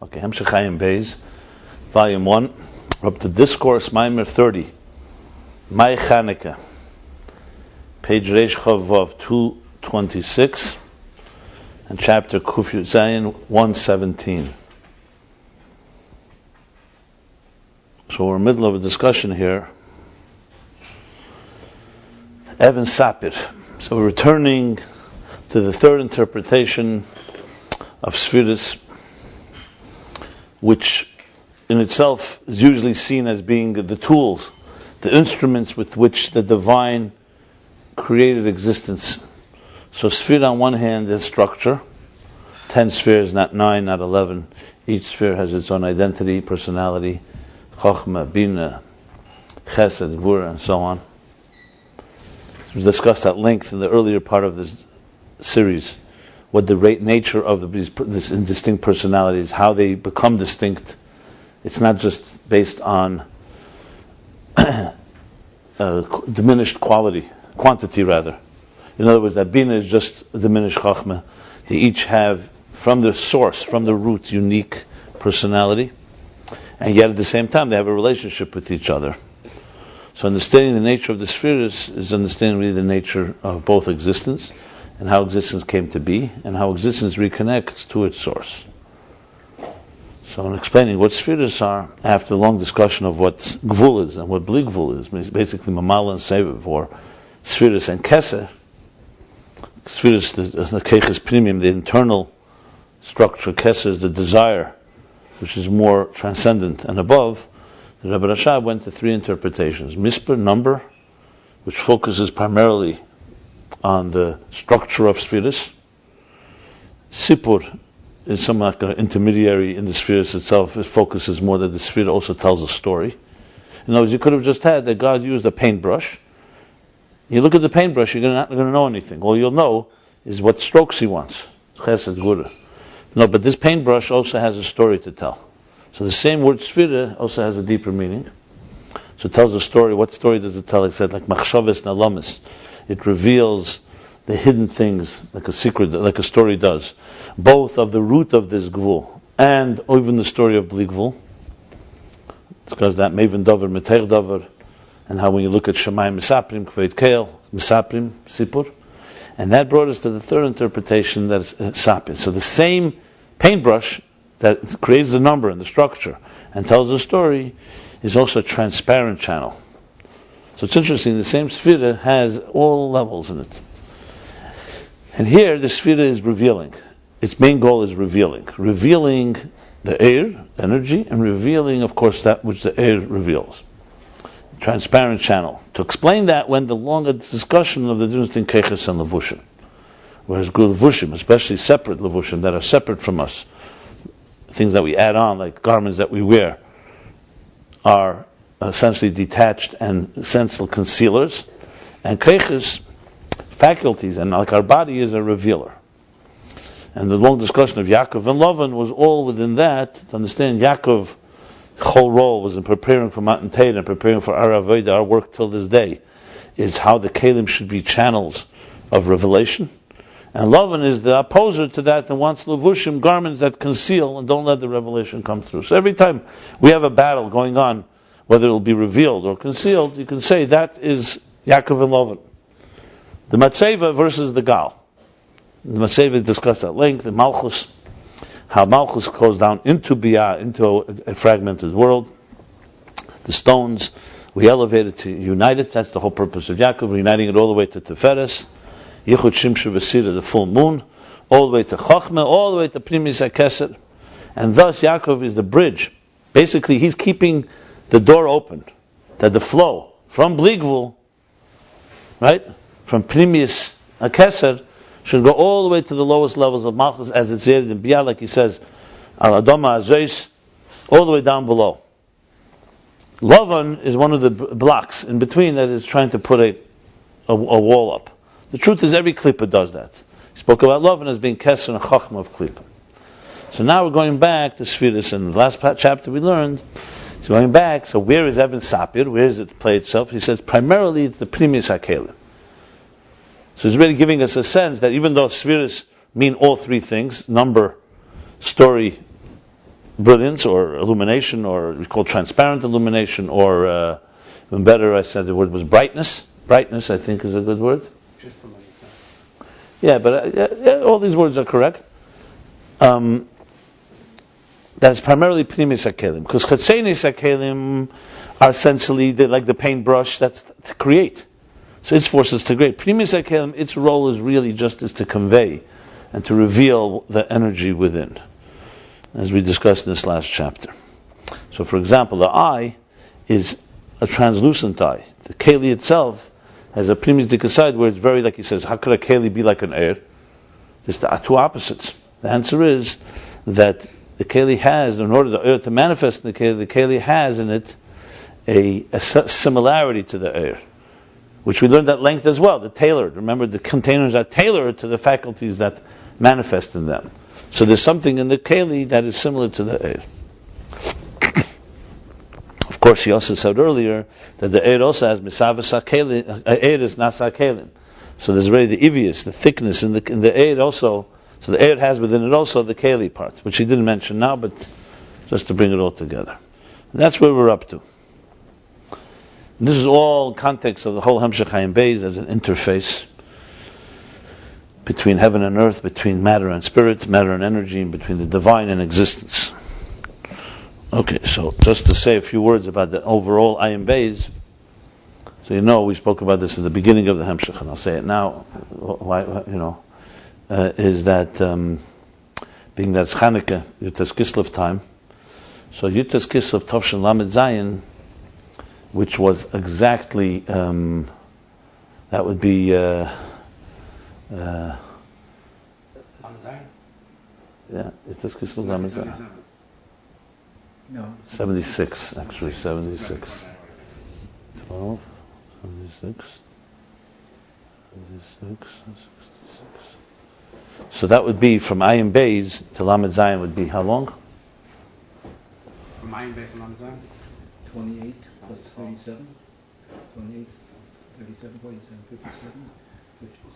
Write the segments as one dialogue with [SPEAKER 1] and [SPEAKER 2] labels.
[SPEAKER 1] Okay, Ayin Beis, Volume 1, up to Discourse, Maimer 30, Mai Chanukah, page Reish Chavav 226, and chapter Kuf Yud Zayin 117. So we're in the middle of a discussion here. Evan Sapir. So we're returning to the third interpretation of Sfiris, which in itself is usually seen as being the tools, the instruments with which the divine created existence. So Sfira on one hand is structure, 10 spheres, not 9, not 11. Each sphere has its own identity, personality, Chochmah, Bina, Chesed, Gvura, and so on. It was discussed at length in the earlier part of this series, what the nature of these distinct personalities, how they become distinct. It's not just based on diminished quantity rather. In other words, that Bina is just a diminished Chochmah. They each have, from the source, from the root, unique personality, and yet at the same time they have a relationship with each other. So understanding the nature of the spheres is understanding really the nature of both existence, and how existence came to be, and how existence reconnects to its source. So in explaining what spheres are, after a long discussion of what Gvul is and what Bli Gvul is, basically Mamala and Seviv, or spheres and Keser. Spheres is the Keches Premium, the internal structure. Keser is the desire, which is more transcendent and above. The Rabbi Rashab went to three interpretations. Misper, number, which focuses primarily on the structure of spheres. Sipur is somewhat like an intermediary in the spheres itself. It focuses more that the sphere also tells a story. In other words, you could have just had that God used a paintbrush. You look at the paintbrush, you're not going to know anything. All you'll know is what strokes he wants. Chesed, Gvura. No, but this paintbrush also has a story to tell. So the same word sphere also has a deeper meaning. So it tells a story. What story does it tell? It said like machshavas nalamis. It reveals the hidden things like a secret, like a story does. Both of the root of this gvul and even the story of Bli Gvul. It's because that Maven Dover, Meter Dover, and how when you look at Shemai Misaprim, Kveit Keil, Misaprim, Sipur. And that brought us to the third interpretation, that is Sapir. So the same paintbrush that creates the number and the structure and tells the story is also a transparent channel. So it's interesting, the same sphere has all levels in it. And here the sphere is revealing. Its main goal is revealing the air, energy, and revealing, of course, that which the air reveals. Transparent channel. To explain that, when the longer discussion of the difference between Keches and Levushim, whereas good Levushim, especially separate Levushim that are separate from us, things that we add on, like garments that we wear, are essentially detached and essential concealers, and Keches, faculties, and like our body is a revealer. And the long discussion of Yaakov and Lavan was all within that. To understand Yaakov's whole role was in preparing for Matan Torah and preparing for our Avodah, our work till this day, is how the Kelim should be channels of revelation. And Lavan is the opposer to that and wants Levushim, garments that conceal and don't let the revelation come through. So every time we have a battle going on, whether it will be revealed or concealed, you can say that is Yaakov and Lavan. The Matseva versus the Gal. The Matseva is discussed at length in Malchus, how Malchus goes down into Biyah, into a fragmented world. The stones, we elevate it to unite it. That's the whole purpose of Yaakov, uniting it all the way to Teferes. Yichud Shimshu V'Sira, the full moon, all the way to Chochmah, all the way to Primis HaKeser. And thus Yaakov is the bridge. Basically, he's keeping the door open, that the flow from Bli Gvul, right, from Primis HaKeser, should go all the way to the lowest levels of Malchus, as it's here in Biyah, like he says, Al Adoma Azeis, all the way down below. Lavan is one of the blocks in between that is trying to put a wall up. The truth is, every Klippa does that. He spoke about Lavan as being Keser and Chochmah of Klippa. So now we're going back to Sfiris, and the last chapter we learned, so going back, so where is Evan Sapir? Where does it play itself? He says, primarily it's the Primis HaKelim. So he's really giving us a sense that even though Sfiris mean all three things, number, story, brilliance or illumination, or we call transparent illumination, or even better, I said the word was brightness. Brightness, I think, is a good word. Yeah, but all these words are correct. That's primarily Pnimis HaKelim, because Chetzenis HaKelim are essentially like the paintbrush that's to create. So its force is to create. Pnimis HaKelim, its role is really just is to convey and to reveal the energy within, as we discussed in this last chapter. So, for example, the eye is a translucent eye. The Keli itself has a Pnimis Dika side where it's very, like he says, how could a Keli be like an air? There's the two opposites. The answer is that the Keli has, in order the air to manifest in the Keli has in it a similarity to the air, which we learned at length as well. The tailored. Remember, the containers are tailored to the faculties that manifest in them. So there's something in the Keli that is similar to the air. Of course, he also said earlier that the air also has misavas hakelim. Air is nasa hakelim. So there's already the ivius, the thickness in the air also. So the air has within it also the Keli part, which he didn't mention now, but just to bring it all together. And that's where we're up to. And this is all context of the whole Hemshech Ayin Beis as an interface between heaven and earth, between matter and spirit, matter and energy, and between the divine and existence. Okay, so just to say a few words about the overall Ayin Beis. So we spoke about this at the beginning of the Hemshech, and I'll say it now. Is that being that it's Chanukah, Yutas Kislev time. So Yutas Kislev Tovshin Lamed Zayin, which was exactly that would be
[SPEAKER 2] Lamed Zayin?
[SPEAKER 1] Yeah, Yutas Kislev Lamed Zayin.
[SPEAKER 2] No.
[SPEAKER 1] 76, actually 76. 12, 76, 76. So that would be from Ayin Beis to Lamed Zayin would be how long?
[SPEAKER 2] From Ayin Beis to Lamed Zayin?
[SPEAKER 3] 28 plus 37. 28, 37, 47, 57,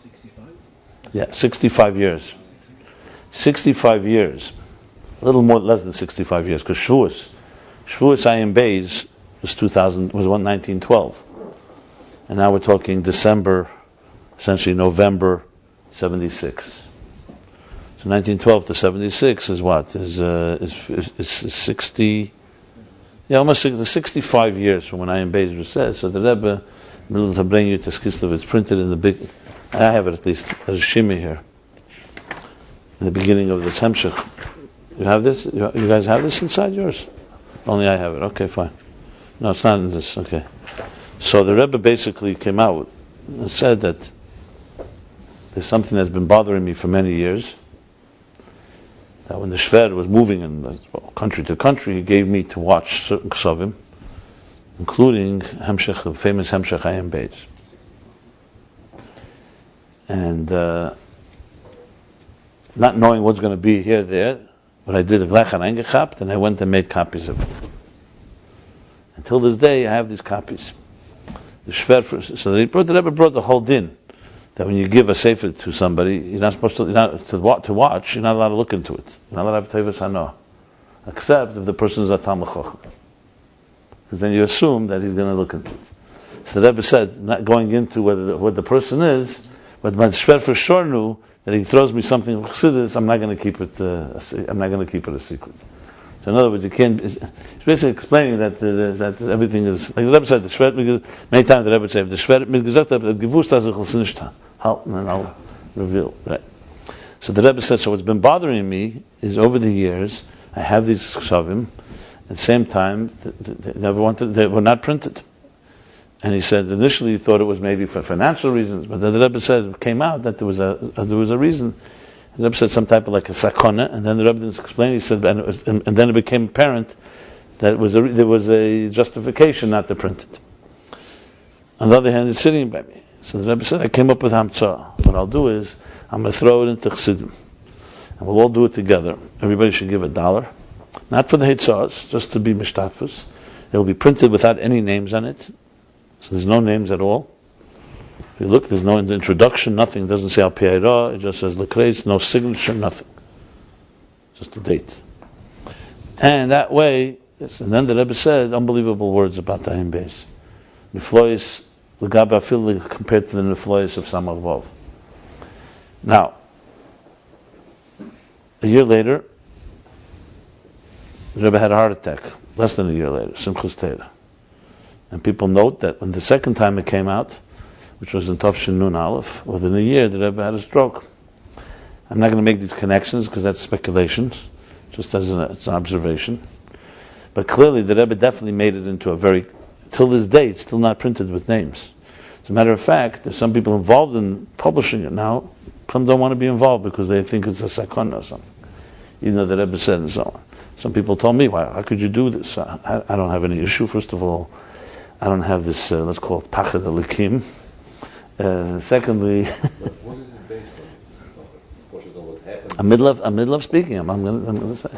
[SPEAKER 3] 65.
[SPEAKER 1] Yeah, 65 years. 65 years. A little more, less than 65 years, because Shavuos Ayin Beis was 1912. And now we're talking December, essentially November 76. So 1912 to 76 is what? Is 60, almost 65 years from when Ayin Beis was said. So the Rebbe, middle of the bring you to Kislev, it's printed in the big, I have it at least, there's a shimmy here, in the beginning of the Hemshech. You have this? You guys have this inside yours? Only I have it. Okay, fine. No, it's not in this. Okay. So the Rebbe basically came out and said that there's something that's been bothering me for many years. That when the Shver was moving in country to country, he gave me to watch certain ksavim, including Hemshech, the famous Hemshech Ayin Beis. And not knowing what's going to be here, there, but I did a glach and eingechapt, and I went and made copies of it. Until this day, I have these copies. The Shver, so the Rebbe brought the whole din that when you give a sefer to somebody, you're not supposed to watch. You're not allowed to look into it. You're not allowed to have tevus hano, except if the person is a Talmid Chacham, because then you assume that he's going to look into it. So the Rebbe said, not going into what the person is, but my Shver for sure knew that he throws me something of Chassidus, I'm not going to keep it. I'm not going to keep it a secret. So in other words, you can't. It's basically explaining that everything is like the Rebbe said. The Shver, many times the Rebbe said, the Shver mitgesagt hat, gewusst dass ich es nicht halten, and I'll reveal. Right. So the Rebbe said, so what's been bothering me is over the years I have these ksavim. At the same time, they were not printed. And he said initially he thought it was maybe for financial reasons, but then the Rebbe said it came out that there was a reason. The Rebbe said some type of like a sakona, and then the Rebbe didn't explain. He said, and then it became apparent that there was a justification not to print it. On the other hand, it's sitting by me. So the Rebbe said, I came up with hamtzah. What I'll do is I'm going to throw it into Chassidim, and we'll all do it together. Everybody should give $1, not for the hitzahs, just to be mishtafus. It'll be printed without any names on it. So there's no names at all. If you look, there's no introduction, nothing. It doesn't say Al Pi'ayra, it just says L'Kreis, no signature, nothing. Just a date. And that way, and then the Rebbe said unbelievable words about the Ayin Beis. Niflois l'gaba afil compared to the Niflois of Samach Vav. Now, a year later, the Rebbe had a heart attack. Less than a year later, Simchus Torah. And people note that when the second time it came out, which was in Tafshin Nun Aleph, within a year the Rebbe had a stroke. I'm not going to make these connections because that's speculation, just as it's an observation. But clearly the Rebbe definitely made it into a very, till this day, it's still not printed with names. As a matter of fact, there's some people involved in publishing it now. Some don't want to be involved because they think it's a sakana or something, even though the Rebbe said and so on. Some people told me, "Why? How could you do this?" I don't have any issue. First of all, I don't have this. Let's call it pachad alikim. Secondly,
[SPEAKER 4] what is it based on?
[SPEAKER 1] I'm middle of speaking. I'm going to say.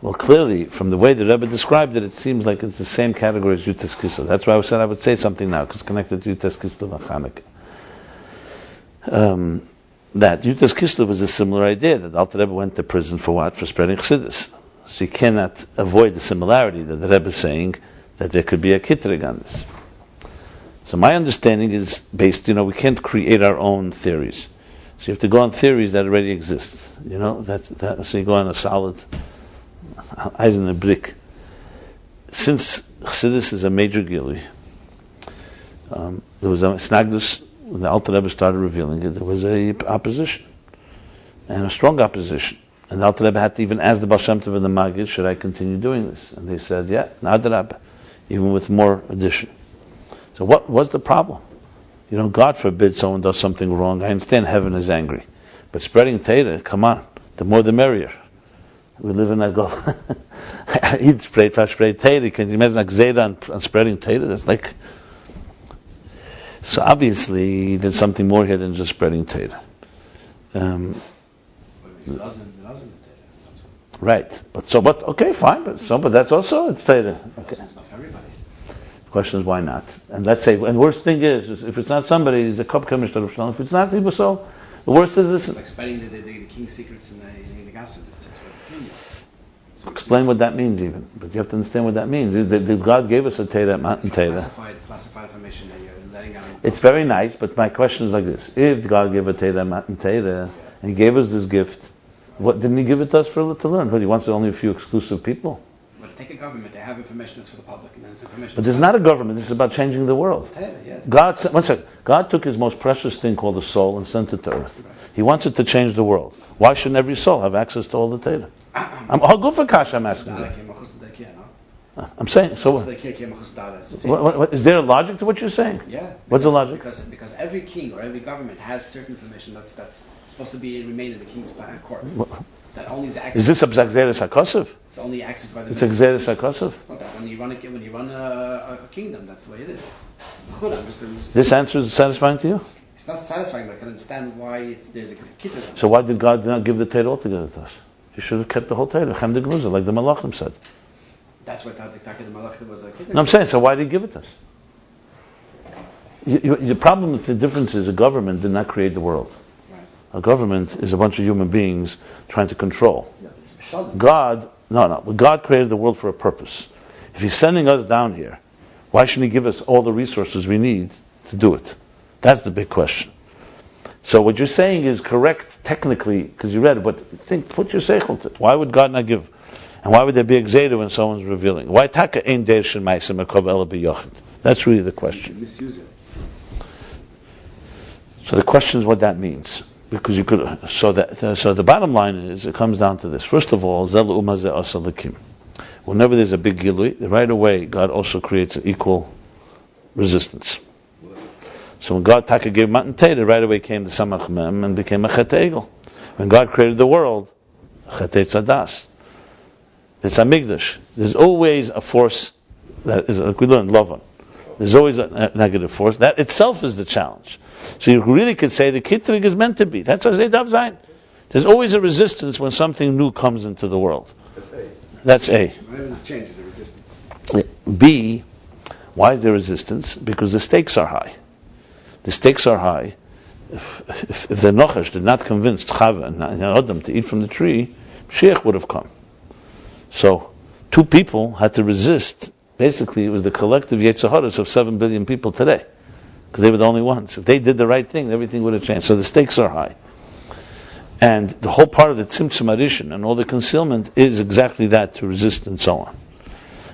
[SPEAKER 1] Well, clearly, from the way the Rebbe described it, it seems like it's the same category as Yutas Kislev. That's why I said I would say something now, because it's connected to Yutas Kislev and Chanukah. That Yutas Kislev was a similar idea, that the Alter Rebbe went to prison for what? For spreading Chassidus. So you cannot avoid the similarity that the Rebbe is saying, that there could be a kitrig on this. So my understanding is based, we can't create our own theories. So you have to go on theories that already exist. So you go on a solid eisen and brick. Since Chassidus is a major gili, there was a snagdus. When the Alter Rebbe started revealing it, there was a opposition, and a strong opposition. And the Alter Rebbe had to even ask the Baal Shem Tov and the Maggid, should I continue doing this? And they said, yeah, Nadrab, even with more addition. So what was the problem? God forbid someone does something wrong. I understand heaven is angry. But spreading Torah, come on, the more the merrier. We live in a go. He'd spread Torah. Can you imagine a gzeira on spreading Torah? That's like... So obviously, there's something more here than just spreading Torah. Right. But okay, fine. But that's also it's Torah. Okay.
[SPEAKER 2] It's not for everybody.
[SPEAKER 1] The question is why not? And let's say, and worst thing is if it's not somebody, it's a cup commissioner of Shalom. If it's not people, so the worst is this.
[SPEAKER 2] It's like spreading the king's secrets in the gossip.
[SPEAKER 1] Explain what that means, even. But you have to understand what that means. God gave us a Torah, Matan Torah.
[SPEAKER 2] Classified information that you're letting out.
[SPEAKER 1] It's very nice, but my question is like this: if God gave a Torah, Matan Torah, and He gave us this gift, what didn't He give it to us to learn? But He wants only a few exclusive people.
[SPEAKER 2] But take a government; they have information that's for the public, and then it's information.
[SPEAKER 1] But this is not a government. This is about changing the world.
[SPEAKER 2] Yeah.
[SPEAKER 1] God took His most precious thing called the soul and sent it to earth. Right. He wants it to change the world. Why shouldn't every soul have access to all the Torah? I'll go for Kasha, I'm asking you. I'm saying, so what, is there a logic to what you're saying?
[SPEAKER 2] Yeah.
[SPEAKER 1] What's the logic?
[SPEAKER 2] Because every king or every government has certain information that's supposed to remain in the king's court. That only is accessed.
[SPEAKER 1] Is this a Gzeres HaKosov?
[SPEAKER 2] It's only accessed by the...
[SPEAKER 1] It's a Gzeres HaKosov?
[SPEAKER 2] When you run a kingdom, that's the way it is.
[SPEAKER 1] This answer is satisfying to you?
[SPEAKER 2] It's not satisfying, but I can understand why there's a kitter.
[SPEAKER 1] So why did God not give the Torah altogether to us? He should have kept the whole Torah, Chem de Gnuza, like the Malachim said.
[SPEAKER 2] That's what the Malachim was a kitter.
[SPEAKER 1] No, I'm saying, so why did He give it to us? The problem with the difference is a government did not create the world. Right. A government is a bunch of human beings trying to control. Yeah, God created the world for a purpose. If He's sending us down here, why shouldn't He give us all the resources we need to do it? That's the big question. So what you're saying is correct technically, because you read it, but put your seichel to it. Why would God not give? And why would there be a gzeira when someone's revealing? Why taka ein der shemaisem akov ela b'yochid? That's really the question.
[SPEAKER 2] Misuse it.
[SPEAKER 1] So the question is what that means. Because you could, so the bottom line is, it comes down to this. First of all, zel umah ze asa l'kim. Whenever there's a big gilui, right away God also creates an equal resistance. So when God Taka gave Matan Torah, right away came the Samach Mem and became a Chet Egel. When God created the world, Chet Tzadas. It's a Migdash. There's always a force that is, like we learned, Lavan. There's always a negative force. That itself is the challenge. So you really could say the Kitrig is meant to be. That's what Dav Zayin. There's always a resistance when something new comes into the world. That's A.
[SPEAKER 2] Whenever this changes, a resistance.
[SPEAKER 1] B, why is there resistance? Because the stakes are high. The stakes are high. If the Nochash did not convince Chava and Adam to eat from the tree, Mashiach would have come. So two people had to resist. Basically, it was the collective Yetzaharas of 7 billion people today, because they were the only ones. If they did the right thing, everything would have changed. So the stakes are high. And the whole part of the Tzimtzum Arishin and all the concealment is exactly that, to resist and so on.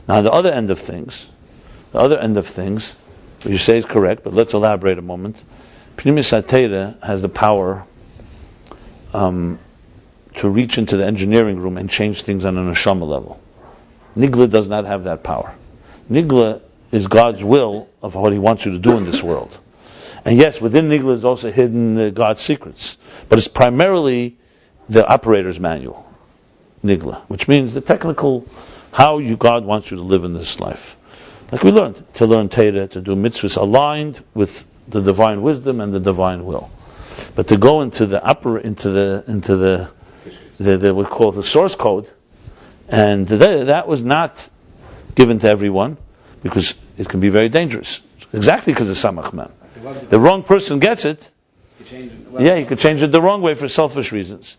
[SPEAKER 1] Now, the other end of things, what you say is correct, but let's elaborate a moment. Pnimis HaTeira has the power to reach into the engineering room and change things on a neshama level. Nigla does not have that power. Nigla is God's will of what He wants you to do in this world. And yes, within Nigla is also hidden God's secrets. But it's primarily the operator's manual, Nigla, which means the technical, how God wants you to live in this life. Like we learned, to learn Torah, to do mitzvahs aligned with the divine wisdom and the divine will. But to go into the we call it the source code, and that was not given to everyone, because it can be very dangerous. Exactly because of Samach Mem. The wrong person gets it. He could change it the wrong way for selfish reasons.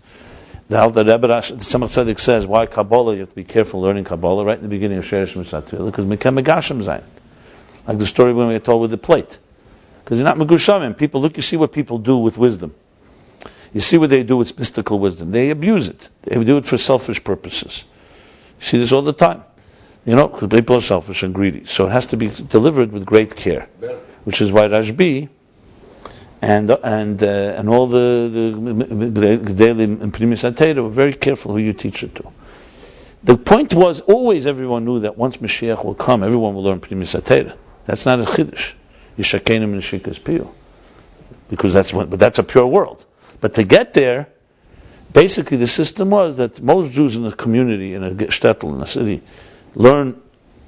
[SPEAKER 1] The Rebbe Samach Tzedek says, why Kabbalah? You have to be careful learning Kabbalah right in the beginning of Sheresh Mitzvah, because Mekem Megashim Zayin. Like the story when we were told with the plate. Because you're not Megushamim. People, look, you see what people do with wisdom. You see what they do with mystical wisdom. They abuse it. They do it for selfish purposes. You see this all the time. Because people are selfish and greedy. So it has to be delivered with great care. Which is why Rashbi and all the Gedalim and Pnimis HaTeira were very careful who you teach it to. The point was, always everyone knew that once Mashiach will come, everyone will learn Pnimis HaTeira. That's not a Chiddush. Yishakenim and Shikas Piyu. Because that's a pure world. But to get there, basically the system was that most Jews in the community, in a shtetl, in a city, learn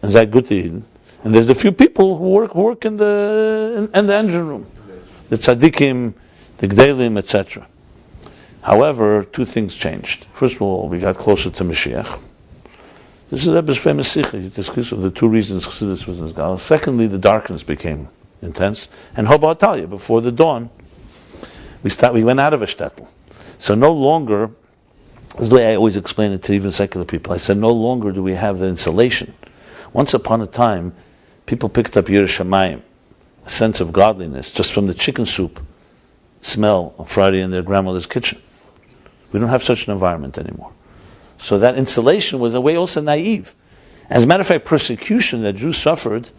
[SPEAKER 1] Zayt Gutid, and there's a few people who work in the engine room, the tzaddikim, the gdelim, etc. However, two things changed. First of all, we got closer to Mashiach. This is Rebbe's famous sikha. He discusses of the two reasons Chassidus was in his gal. Secondly, the darkness became intense. And Haba Atalia, before the dawn, we went out of a shtetl. So no longer, this is the way I always explain it to even secular people. I said, no longer do we have the insulation. Once upon a time, people picked up Yiras Shamayim, a sense of godliness, just from the chicken soup smell on Friday in their grandmother's kitchen. We don't have such an environment anymore. So that insulation was a way also naive. As a matter of fact, persecution that Jews suffered,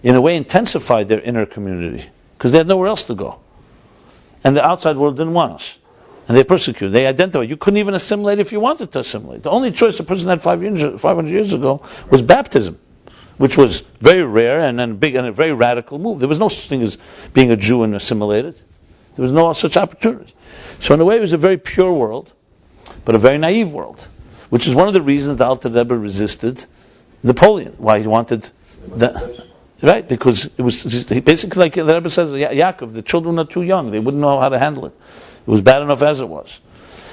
[SPEAKER 1] in a way intensified their inner community, because they had nowhere else to go. And the outside world didn't want us. And they persecuted. They identified. You couldn't even assimilate if you wanted to assimilate. The only choice a person had 500 years ago was baptism, which was very rare and big and a very radical move. There was no such thing as being a Jew and assimilated. There was no such opportunity. So in a way, it was a very pure world, but a very naive world, which is one of the reasons the Alter Rebbe resisted Napoleon. Why he wanted that. Right, because it was basically like the Rebbe says, Yaakov, the children are too young. They wouldn't know how to handle it. It was bad enough as it was.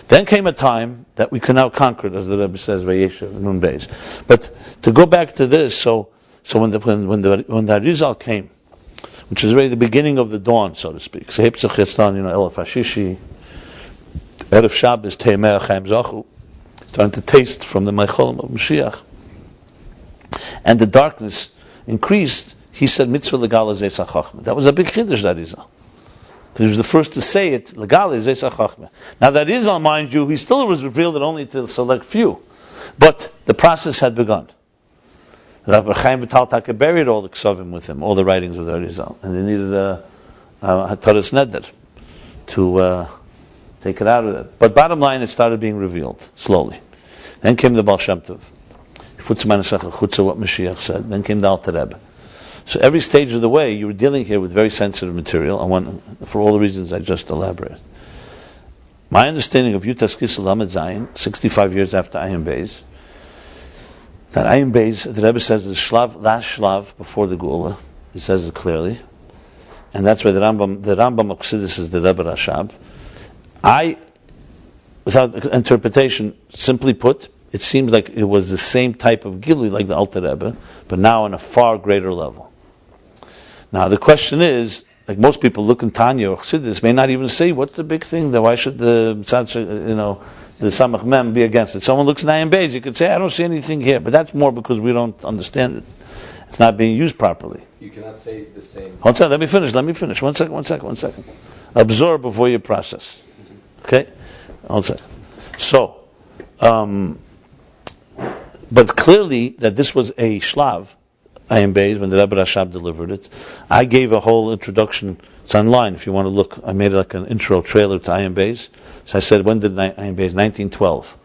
[SPEAKER 1] Then came a time that we can now conquer it, as the Rebbe says, Vayeshev, Nun Beis. But to go back to this, so when the Arizal came, which is really the beginning of the dawn, so to speak. Elef Hashishi, Erev Shabbos, Teimeh Chaim Zachu, starting to taste from the Meicholim of Mashiach. And the darkness increased. He said, Mitzvah Legal Zeis HaChachma. That was a big chiddush, that Arizal. Because he was the first to say it, Legal Zeis HaChachma. Now that Arizal, mind you, he still was revealed it only to a select few. But the process had begun. Rabbi Chaim Vital Taka buried all the ksavim with him, all the writings of the Arizal, and they needed a Taras Neder to take it out of it. But bottom line, it started being revealed slowly. Then came the Baal Shem Tov, what Mashiach said. Then came the Alter Rebbe. So every stage of the way, you were dealing here with very sensitive material, for all the reasons I just elaborated. My understanding of Yutas Kisel Lamed Zayin, 65 years after Ayin Beis, that Ayin Beis, the Rebbe says, is the last shlav before the Geula. He says it clearly. And that's why the Rambam of Chassidus is the Rebbe Rashab. Without interpretation, simply put, it seems like it was the same type of Gilui like the Alter Rebbe, but now on a far greater level. Now the question is, like most people look in Tanya or Chassidus, may not even say what's the big thing. That why should the the Samach Mem be against it? Someone looks in Ayin Beis, you could say I don't see anything here, but that's more because we don't understand it. It's not being used properly.
[SPEAKER 4] You cannot say the same.
[SPEAKER 1] One second, let me finish. One second. Absorb before you process. Okay? 1 second. So, but clearly that this was a shlav, Ayin Beis, when the Rebbe Rashab delivered it. I gave a whole introduction. It's online if you want to look. I made like an intro trailer to Ayin Beis. So I said, when did Ayin Beis? 1912.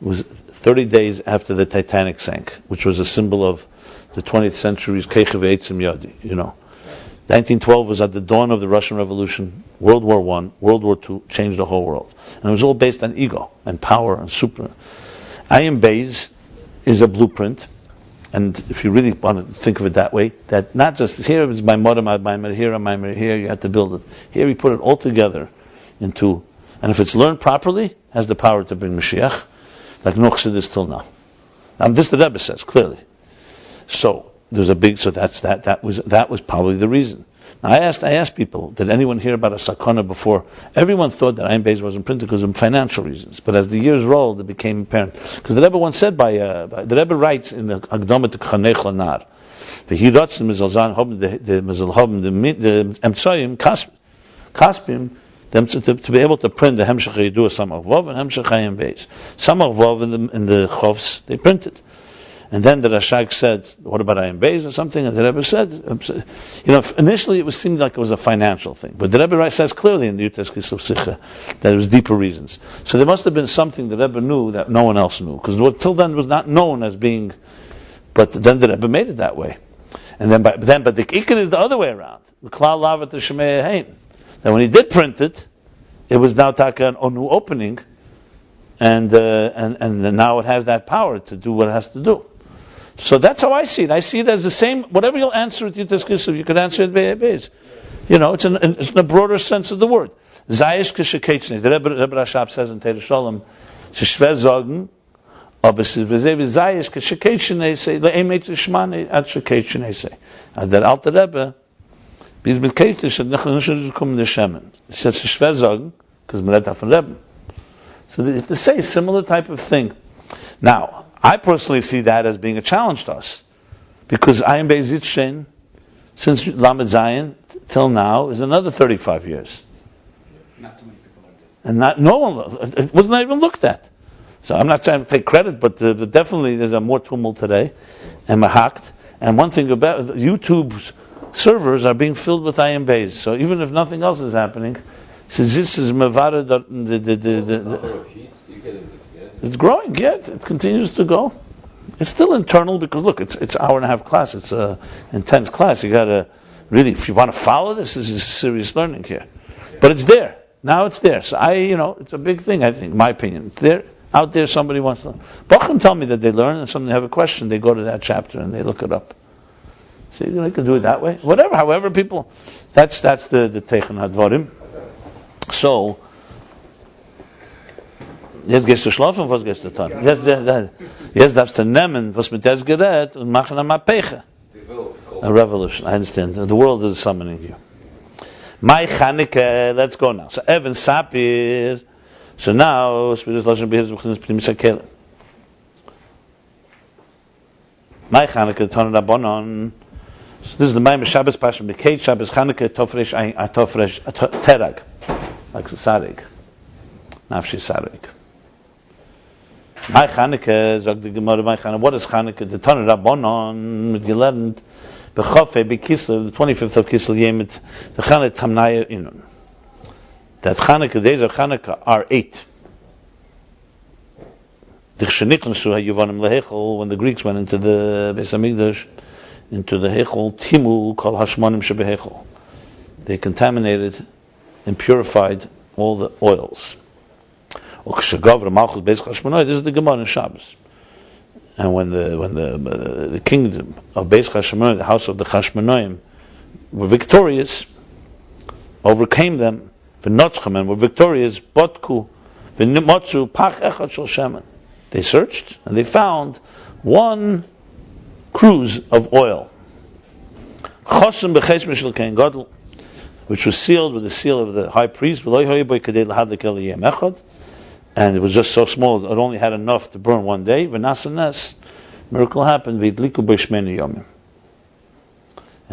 [SPEAKER 1] It was 30 days after the Titanic sank, which was a symbol of the 20th century's Kechev Eitzim Yadi, 1912 was at the dawn of the Russian Revolution. World War I, World War II changed the whole world. And it was all based on ego and power and super. Ayin Beis is a blueprint. And if you really want to think of it that way, that not just here is my mother, my here, you have to build it. Here we put it all together into, and if it's learned properly, has the power to bring Mashiach, like Noach said this till now. This the Rebbe says, clearly. So there's a big. So that was probably the reason. Now I asked people, did anyone hear about a sakana before? Everyone thought that Ayin Beis wasn't printed because of financial reasons. But as the years rolled, it became apparent. Because the Rebbe once said the Rebbe writes in the Agdama to Chanech Lanar, the Hirotzim Mizalzan Hobim the Mizalhobim the Emtsoyim Kaspim them to be able to print the Hemshech Yidua Samach Vov and Hemshech Ayin Beis. Samach Vov in the Chovs they printed. And then the Rashag said, what about Ayin Beis or something? And the Rebbe said, initially it seemed like it was a financial thing. But the Rebbe says clearly in the Yutes Kislev Sicha that it was deeper reasons. So there must have been something the Rebbe knew that no one else knew. Because till then it was not known as being, but then the Rebbe made it that way. And but the Ikar is the other way around. That when he did print it, it was now taka a new opening, and now it has that power to do what it has to do. So that's how I see it. I see it as the same. Whatever you'll answer at Yutes Kislev, you could answer it Beis. It's in a broader sense of the word. Zayish k'sheketznei. The Rebbe Rashab says in Teir Shalom, sheshver zogen, aber v'zeh v'zayish k'sheketznei say le'emet shmane at sheketznei say. And that Alter Rebbe, bis mit ketz hat nachher nicht kommen der Shemen. It says sheshver zogen because man read from Rebbe. So they have to say a similar type of thing. Now, I personally see that as being a challenge to us, because Ayin Beis Yitzchen, since Lamed Zayin till now, is another 35 years.
[SPEAKER 2] Not too many people learned it.
[SPEAKER 1] And no one, it wasn't even looked at. So I'm not trying to take credit, but definitely there's a more tumult today, and mahakt. And one thing about YouTube's servers are being filled with Ayin Beis. So even if nothing else is happening, since this is mevara, it's growing, yet it continues to go. It's still internal because look, it's an hour and a half class. It's an intense class. You gotta really, if you want to follow this is serious learning here. But it's there now. It's there. So it's a big thing. I think, my opinion, it's there out there. Somebody wants to. Bachim tell me that they learn, and somebody have a question, they go to that chapter and they look it up. So you can do it that way. Whatever, however, people. That's the Teichen Hadvarim. So. Jetzt gehst du schlafen, was gehst du tun? Jetzt darfst du nehmen, was mit das gerät, und machen eine Mapeche. A revolution, I understand. The world is summoning you. My Chanukah, let's go now. So Evan Sapir. So now, Spirit Lashon Behir's B'chinas Pnimis HaKelim. My Chanukah, Tonu Rabbanon. So this is the Maimon Shabbos Pashim B'Keit Shabbos Chanukah Tofresh Terag. Like Sarig. Nafshi Sarig. My Chanukah, sagt die Gemara, my Chanukah, what is Chanukah? The Tanu Rabbanon, mit gelernt, Bechofei, Bekislev, the 25th of Kislev, Yemit, the Chanukah Tamnaya Inun. That Chanukah, days of Chanukah are 8. The Chshenichnasu HaYuvanim LeHechel, when the Greeks went into the Beis HaMikdash, into the Hechel, Timu, Kol Hashmonim Shebehechel. They contaminated and purified all the oils. This is the Gemara in Shabbos. And when the kingdom of Beis Chashmonaim, the house of the Chashmonaim, were victorious, overcame them, and were victorious, Botku, Pach Echad Shel Shemen. They searched and they found one cruse of oil. Chosem b'chesh mishel kein gadol. which was sealed with the seal of the high priest, and it was just so small, it only had enough to burn one day. Miracle happened, and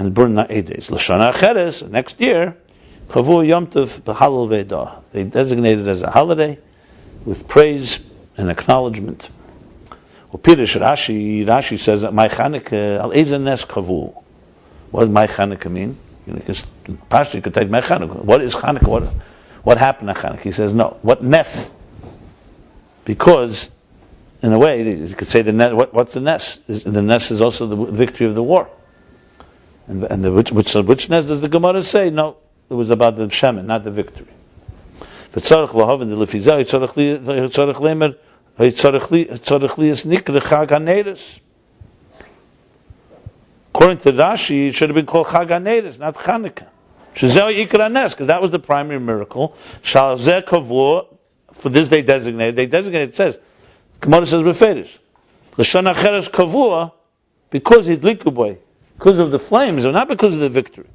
[SPEAKER 1] it burned not 8 days. Next year, they designated it as a holiday with praise and acknowledgement. Rashi says that my Chanukah al ezenes kavu. What does my Chanukah mean? Pastor, you could take my Chanukah. What is Chanukah? What happened at Chanukah? He says no. What nes? Because in a way, you could say the nes. What's the nes? The nes is also the victory of the war. And which nes does the Gemara say? No, it was about the shemen, not the victory. According to Rashi, it should have been called Chag HaNeres, not Chanukah. Because that was the primary miracle. For this they designated. It says, Gemara says Beferish. L'shon acheres kavua, because hidliku boy, because of the flames, or not because of the victory.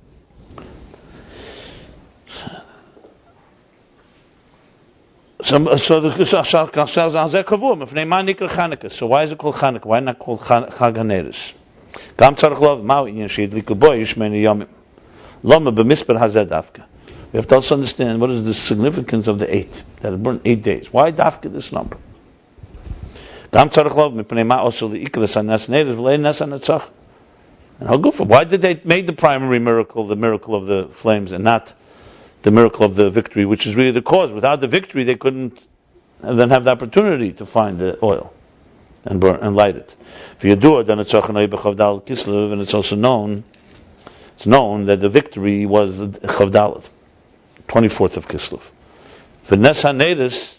[SPEAKER 1] So why is it called Chanukah? Why not called Chag HaNeres? We have to also understand what is the significance of the 8, that it burned 8 days. Why dafka this number? Why did they make the primary miracle the miracle of the flames and not the miracle of the victory, which is really the cause? Without the victory, they couldn't then have the opportunity to find the oil and burn and light it. And it's also known that the victory was the Chavdalet, 24th of Kislev. For Nes HaNeres,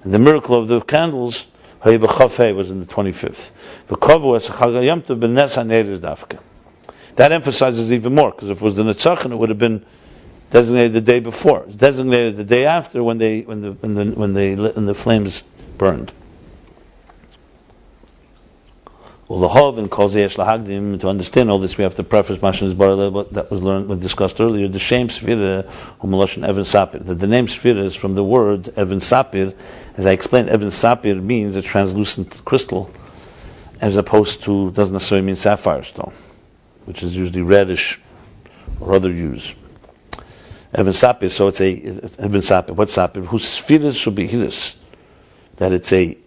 [SPEAKER 1] the miracle of the candles, was in the 25th. That emphasizes even more, because if it was the Netzachon, it would have been designated the day before. It's designated the day after when the flames burned. Well, the Hov and Kol Zeyesh Lahagdim, to understand all this, we have to preface Mashin's Bar that was discussed earlier. The Shem Sfira, Humaloshin Evan Sapir. The name Sfira is from the word Evan Sapir. As I explained, Evan Sapir means a translucent crystal, as opposed to, doesn't necessarily mean sapphire stone, which is usually reddish or other hues. Evan Sapir, so it's Evan Sapir. What's Sapir? Whose Sfiras should be Hiris. That it's a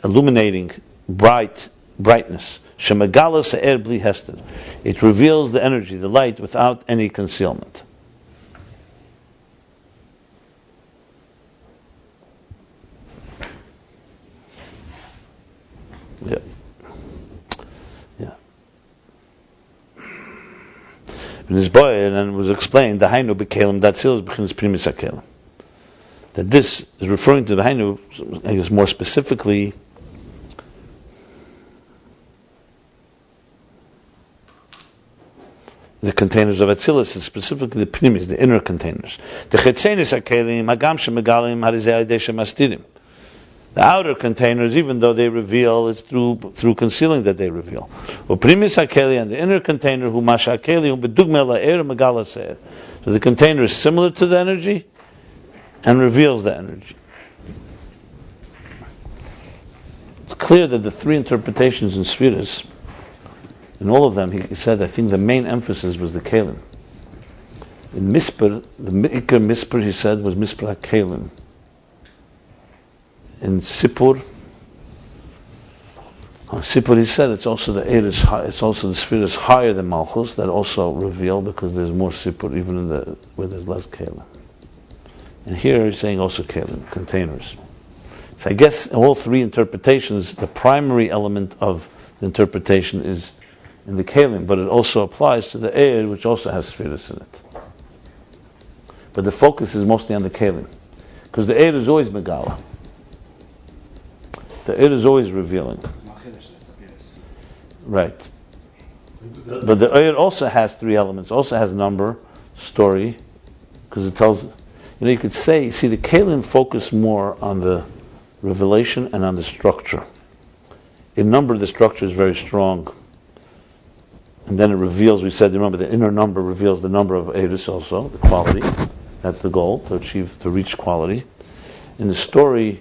[SPEAKER 1] illuminating, brightness. Shemagala se'er bli hester. It reveals the energy, the light, without any concealment. Yeah. In this boy, and then was explained the Hainu b'kelim that seal is b'chinas primis hakelim. That this is referring to the Hainu, I guess more specifically, the containers of Atzilus, and specifically the primis, the inner containers. The chetzenis hakelim hagam shemegalim harizei adei shemastirim. The outer containers, even though they reveal, it's through concealing that they reveal. Primis hakeli, and the inner container, hu mashakeli, hu bedugme la'er megala se'er. So the container is similar to the energy and reveals the energy. It's clear that the three interpretations in Sfiras, in all of them, he said, I think the main emphasis was the kelim. In Mispar, the Ikar Mispar, he said, was Mispar HaKelim. In Sipur, he said it's also the Eir is high, it's also the sphere is higher than Malchus, that also reveal because there's more Sipur even in where there's less Kelim. And here he's saying also Kelim, containers. So I guess in all three interpretations, the primary element of the interpretation is in the Kelim, but it also applies to the Eir, which also has spheres in it. But the focus is mostly on the Kelim, because the Eir is always Megala. The Eir is always revealing. Right. But the Eir also has three elements. Also has number, story, because it tells, you could say, the Kelim focus more on the revelation and on the structure. In number, the structure is very strong. And then it reveals, we said, remember, the inner number reveals the number of Eidus also, the quality. That's the goal, to reach quality. In the story,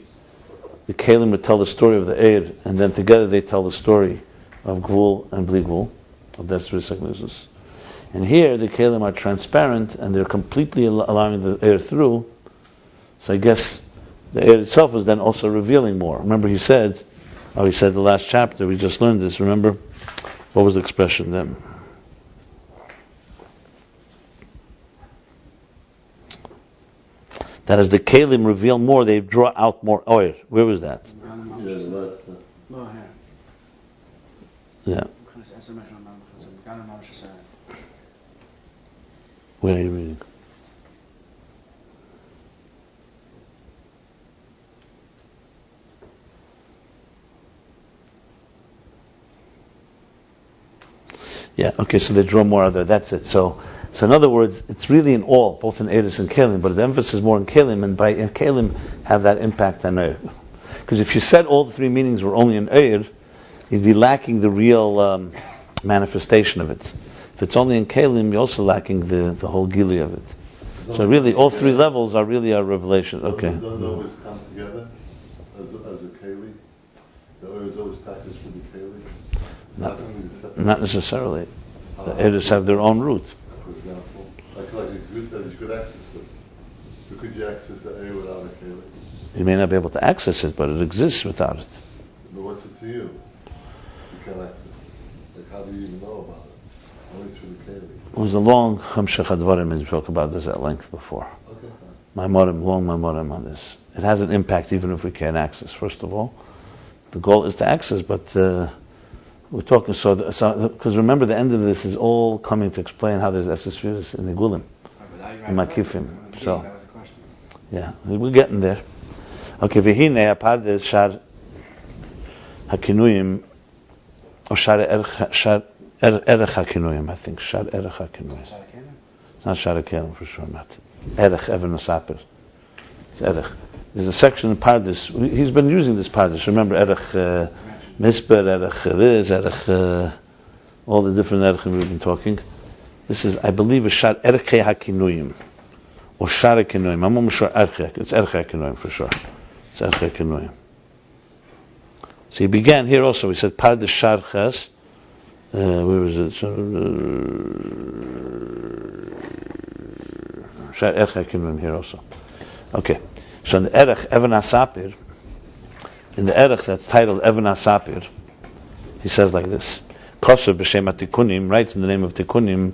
[SPEAKER 1] the Kalim would tell the story of the Eid, and then together they tell the story of Gvul and Bli Gvul, of that Srisaknusus. And here, the Kalim are transparent, and they're completely allowing the Eid through. So I guess the Eid itself is then also revealing more. Remember he said the last chapter, we just learned this, remember? What was the expression then? That as the Kalim reveal more, they draw out more oil. Where was that? Yeah. Where are you reading? Yeah, okay, so they draw more out there, that's it. So in other words, it's really in all, both in Eidus and Kalim, but the emphasis is more in Kalim, and by Kalim have that impact on Eid. Because if you said all the three meanings were only in Eid, you'd be lacking the real manifestation of it. If it's only in Kalim, you're also lacking the whole Gili of it. So really, all three levels are really a revelation. Okay.
[SPEAKER 5] Don't always come together as a Kali? The oil is always packaged with the Kali?
[SPEAKER 1] Not necessarily. The Eidus have their own root.
[SPEAKER 5] For example, like a good that you could access it. But could you access the oil without a Kali?
[SPEAKER 1] You may not be able to access it, but it exists without it.
[SPEAKER 5] But what's it to you? You can't access it. Like, how do you even know about it? Only through the Kali.
[SPEAKER 1] It was a long Hamshach HaDvarim, and we spoke about this at length before.
[SPEAKER 5] Okay,
[SPEAKER 1] Long Maimorim on this. It has an impact even if we can't access, first of all. The goal is to access, but we're talking because remember the end of this is all coming to explain how there's Esespheres in the Gulim, in Makifim. So,
[SPEAKER 2] that was a question.
[SPEAKER 1] yeah, we're getting there. Okay, v'hinei apardes shar hakinuyim, or shar erech hakinuyim, I think, shar erech hakinuyim. It's not shar hakinuyim for sure, not. Erech, even Osapir. It's erech. There's a section in Pardes, he's been using this Pardes, remember erech Misper, erech this, erech, all the different erechim we've been talking. This is, I believe, a shar erech hakinuyim. Or shar hakinuyim. I'm almost sure erech. It's erech hakinuyim for sure. It's erech hakinuyim. So he began here also. He said Pardes shar ches. Where is it? Shar erech hakinuyim here also. Okay. So in the erech Even HaSapir, in the erech that's titled Even HaSapir, he says like this. Kosev b'shem HaTikunim, writes in the name of Tikunim.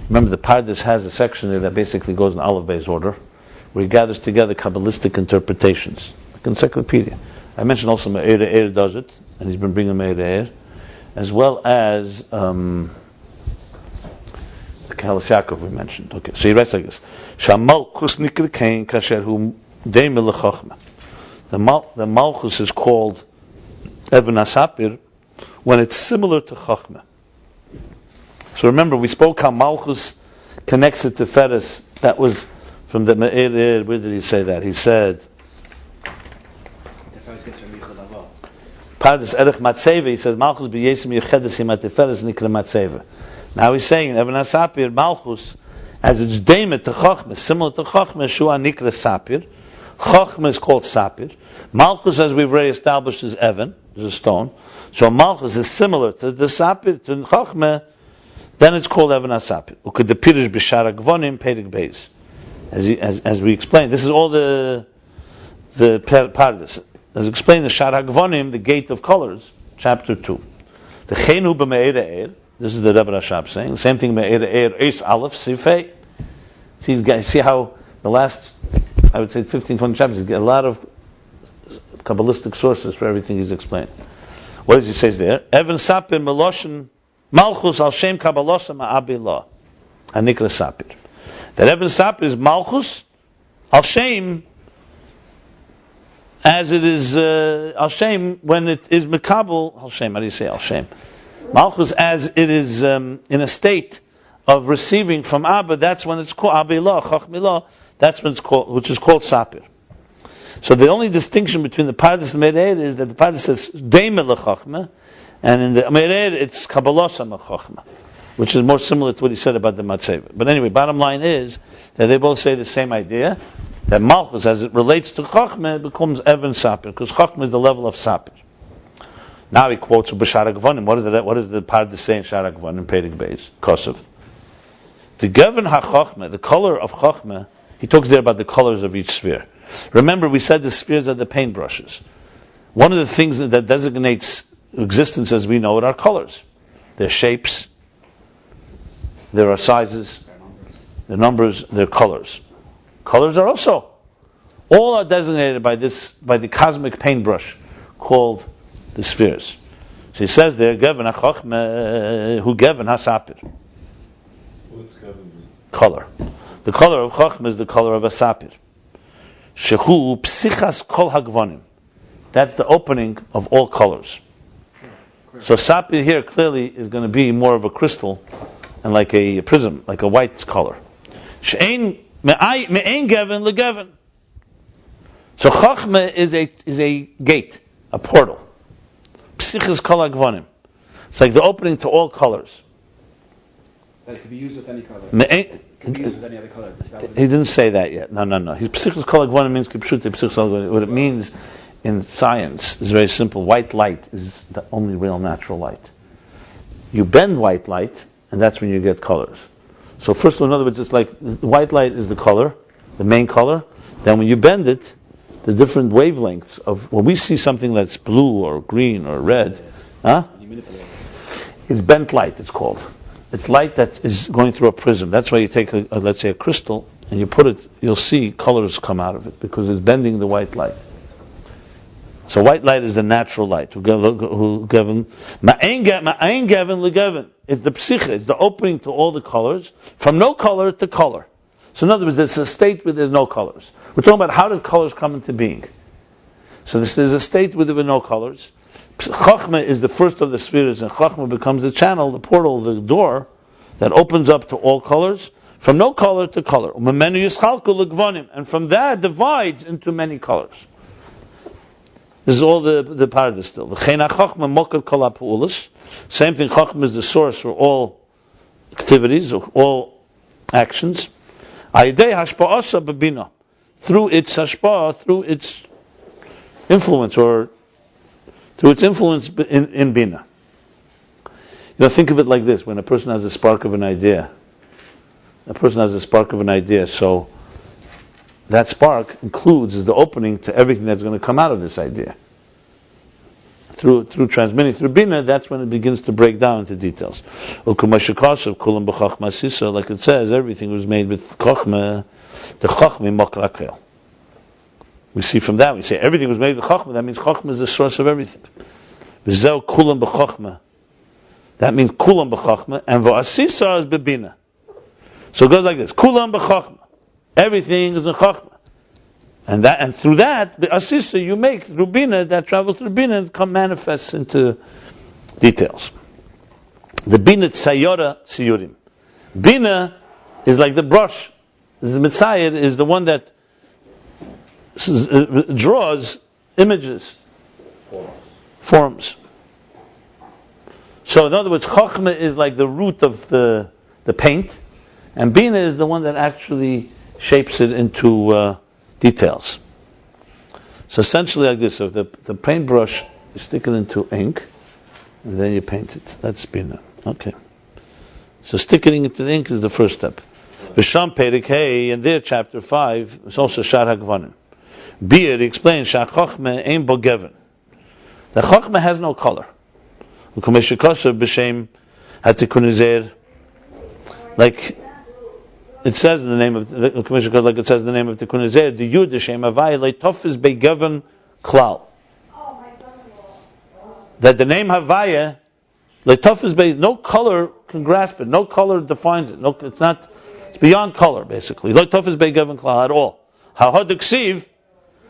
[SPEAKER 1] Remember the Pardes has a section there that basically goes in Aleph Beis order, where he gathers together Kabbalistic interpretations, like encyclopedia. I mentioned also Me'er Eir does it, and he's been bringing Me'er Eir, as well as the Kahalas Yaakov we mentioned. Okay, so he writes like this. Shamalchus nikr kain kasher hu deimel lechochma. The Malchus is called Even HaSapir when it's similar to Chochmah. So remember, we spoke how Malchus connects it to Feres. That was from the Me'er Eir. Where did he say that? He said, Pardes Erech Matseva, he says, Malchus b'yesim yechedes him at Feres nikra Matseva. Now he's saying, Even HaSapir, Malchus, as it's deimet to Chochmah, similar to Chochmah, Shua nikra Sapir. Chochmah is called Sapir. Malchus, as we've already established, is Evan, is a stone. So Malchus is similar to the Sapir, to Chochmah, then it's called Even HaSapir. Uked the Pirish b'shar ha'gvonim Ayin Beis. As we explained, this is all the Pardes. As explained, the Shar HaGvonim, the gate of colors, chapter 2. The Chenu b'Me'er Eir, this is the Rebbe Rashab saying, the same thing Me'er Eir, Eis Aleph, Sifei. See how the last, I would say 15, 20 chapters, you get a lot of Kabbalistic sources for everything he's explained. What does he say there? Even Sapir Meloshin Malchus al Shem Kabbalosah Ma'abilah Hanikra Sapir. That Even Sapir is Malchus al Shem, as it is al Shem when it is Mekabel al Shem. How do you say al Shem? Malchus as it is in a state of receiving from Abba. That's when it's called Abilah Chachmilah. That's when it's called, which is called Sapir. So the only distinction between the Pardes and Me'er Eir is that the Pardes says Deimel leChachma, and in the Me'er Eir it's Kabbalosah leChachma. which is more similar to what he said about the Matzeva. But anyway, bottom line is that they both say the same idea, that Malchus, as it relates to Chachma, becomes Even Sapir, because Chachma is the level of Sapir. Now he quotes B'Shara Gvanim. What does the part say in Shara Gvanim, Ayin Beis, Kosov? The Gavin HaChachma, the color of Chachma, he talks there about the colors of each sphere. Remember, we said the spheres are the paintbrushes. One of the things that designates existence as we know it are colors. They're shapes, there are sizes, there are numbers, there are colors. Colors are also. All are designated by the cosmic paintbrush called the spheres. So he says there, Gavin HaChachma, Hu Gavin HaSapir.
[SPEAKER 5] What's Gavin?
[SPEAKER 1] Color. The color of Chachma is the color of a sapir. Shehu psichas kol hagvanim. That's the opening of all colors. So sapir here clearly is going to be more of a crystal and like a prism, like a white color. She'ein me'ein gavin legavin. So Chachma is a gate, a portal. Psichas kol hagvanim. It's like the opening to all colors.
[SPEAKER 2] That it could be used with any color. It could be used with any other color.
[SPEAKER 1] He didn't say that yet. No. His psichas kol hagvanim means kipshute psichas kol hagvanim. What it means in science is very simple. White light is the only real natural light. You bend white light, and that's when you get colors. So first of all, in other words, it's like white light is the color, the main color. Then when you bend it, the different wavelengths of when we see something that's blue or green or red, it's bent light. It's called. It's light that is going through a prism. That's why you take let's say a crystal and you put it, you'll see colors come out of it because it's bending the white light. So white light is the natural light. It's the psiche, it's the opening to all the colors, from no color to color. So in other words, there's a state where there's no colors. We're talking about how did colors come into being. So there's a state where there were no colors. Chachma is the first of the spheres, and Chachma becomes the channel, the portal, the door that opens up to all colors, from no color to color. And from that divides into many colors. This is all the part of this still. Same thing, Chachma is the source for all activities, all actions. Through its hashpa'ah, through its influence, or through its influence in Bina. Think of it like this: when a person has a spark of an idea, so that spark is the opening to everything that's going to come out of this idea. Through transmitting through Bina, that's when it begins to break down into details. Like it says, everything was made with Chachma, the Chachma Mokrakel. We see from that, we say everything was made with Chachma, that means Chachma is the source of everything. V'zeu kulam b'Chachma. That means kulam b'Chachma, and v'asisa is b'Bina. So it goes like this, kulam b'Chachma. Everything is in Chachma. And through that, the asisa you make through Bina, that travels through Bina, and manifests into details. The Bina tsayora tsiyurim. Bina is like the brush. The Mitzayir is the one that draws images, forms. So in other words, Chachma is like the root of the paint, and Bina is the one that actually shapes it into details. So essentially like this, so the paintbrush, you stick it into ink, and then you paint it. That's Bina. Okay. So sticking it into the ink is the first step. V'sham Perik Hey, and there chapter 5, is also Shar HaGvanim. Bir explains, Shach Chachma ein bo gevin. The Chachma has no color. B'shem hatikunizer, like it says in the name of the Commissioner, like it says in the name of the Kunizer, the Yud Hashem Havai leitofis begevin klal. That the name Havaya leitofis be, no color can grasp it, no color defines it. No, it's beyond color basically. Leitofis begevin klal at all. Ha'hodiksiv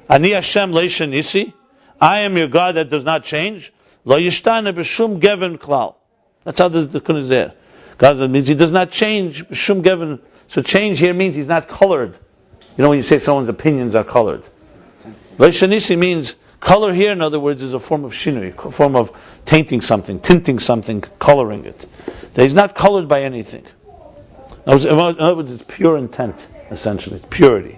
[SPEAKER 1] ani Hashem leisha nisi. I am your God that does not change. Lo yishtana b'shum gevin klal. That's how the Kunizer. God means He does not change. Shum Gevin. So change here means He's not colored. When you say someone's opinions are colored. Leishanisi means Color here, in other words, is a form of shinui, a form of tainting something, tinting something, coloring it. That is not colored by anything. In other words, it's pure intent, essentially. It's purity.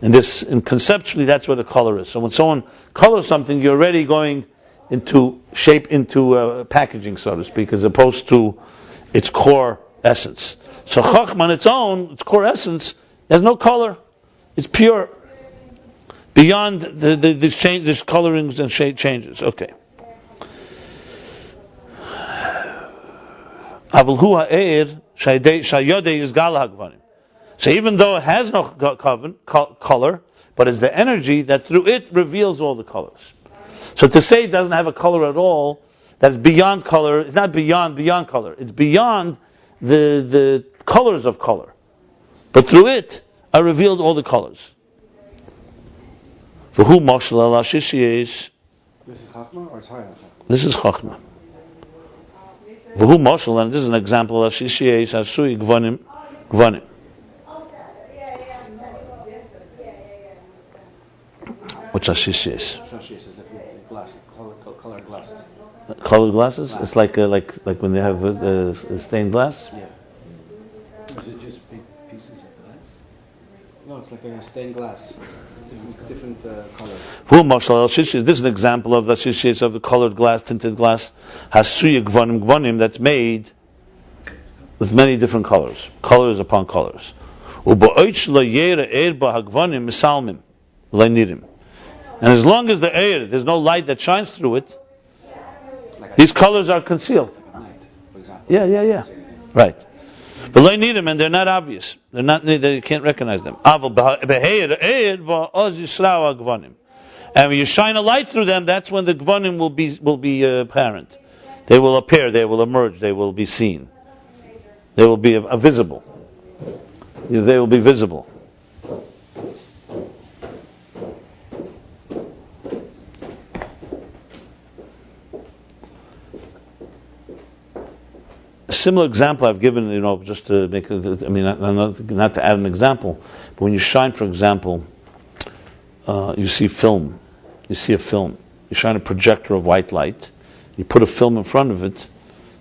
[SPEAKER 1] And conceptually, that's what a color is. So when someone colors something, you're already going into shape, into packaging, so to speak, as opposed to its core essence. So Chachma on its own, its core essence, has no color. It's pure. Beyond this change, this colorings and shade changes. Okay. So even though it has no color, but it's the energy that through it reveals all the colors. So to say it doesn't have a color at all, that's beyond color, it's not beyond color. It's beyond the colors of color. But through it are revealed all the colors. For who Mashal Allah Shishiyes?
[SPEAKER 2] This is Chachma or Torah?
[SPEAKER 1] This is Chachma. For who Mashal, and this is an example of Shishiyes Asui Gvanim. What's Shishiyes?
[SPEAKER 2] Shishiyes is different glasses, colored glasses.
[SPEAKER 1] Colored glasses? Yeah. It's like when they have stained glass?
[SPEAKER 2] Yeah.
[SPEAKER 3] Is it just big pieces of glass?
[SPEAKER 2] No, it's like a stained glass. Different colors.
[SPEAKER 1] This is an example of the shishis of the colored glass, tinted glass. Hasuya gvanim, that's made with many different colors upon colors. And as long as the air, there's no light that shines through it, these colors are concealed.
[SPEAKER 2] Night, for example.
[SPEAKER 1] Yeah. Right. But they need them, and they're not obvious. They're not. You can't recognize them. And when you shine a light through them, that's when the gvanim will be apparent. They will appear. They will emerge. They will be seen. They will be visible. They will be visible. Similar example I've given, just to make. Not to add an example, but when you shine, for example, you see film. You see a film. You shine a projector of white light. You put a film in front of it,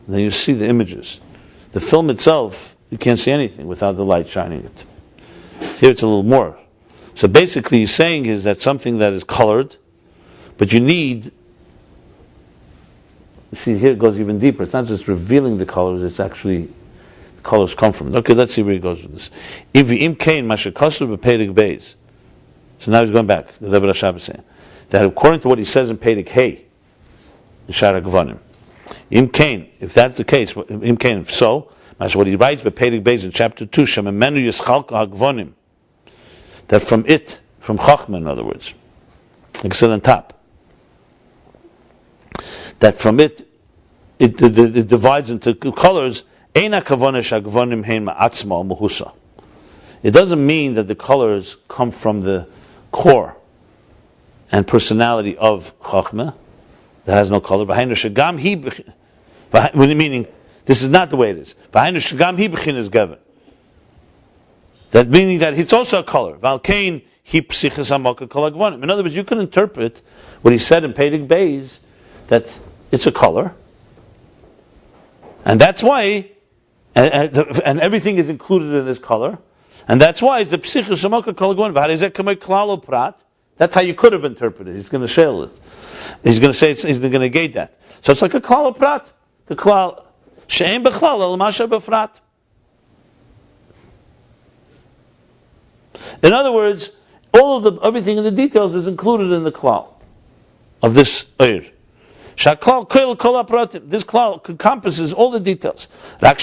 [SPEAKER 1] and then you see the images. The film itself, you can't see anything without the light shining it. Here it's a little more. So basically, he's saying is that something that is colored, but you need. See, here it goes even deeper. It's not just revealing the colors, it's actually, the colors come from it. Okay, let's see where he goes with this. Im kain mashakasu b'peirik beis. So now he's going back, the Rebbe Rashab is saying, that according to what he says in Peirik Hey, the Shara Gvanim, Im kain, if that's the case, Im kain, if so, what he writes by Peirik Beis in chapter 2, Shememenu Yischalka HaGvanim, that from it, from Chachma in other words, like I said on top, that from it divides into colors. It doesn't mean that the colors come from the core and personality of Chachma that has no color. Meaning, this is not the way it is. That meaning that it's also a color. In other words, you can interpret what he said in Peirik Beis that it's a color, and that's why, and everything is included in this color, and that's why it's the psichus shamoka kol gvanim. Prat. That's how you could have interpreted it. He's going to shell it. He's going to say he's going to negate that. So it's like a klal prat. The klal she'em bechlal el masha befrat. In other words, everything in the details is included in the klal of this eir. This klal encompasses all the details. The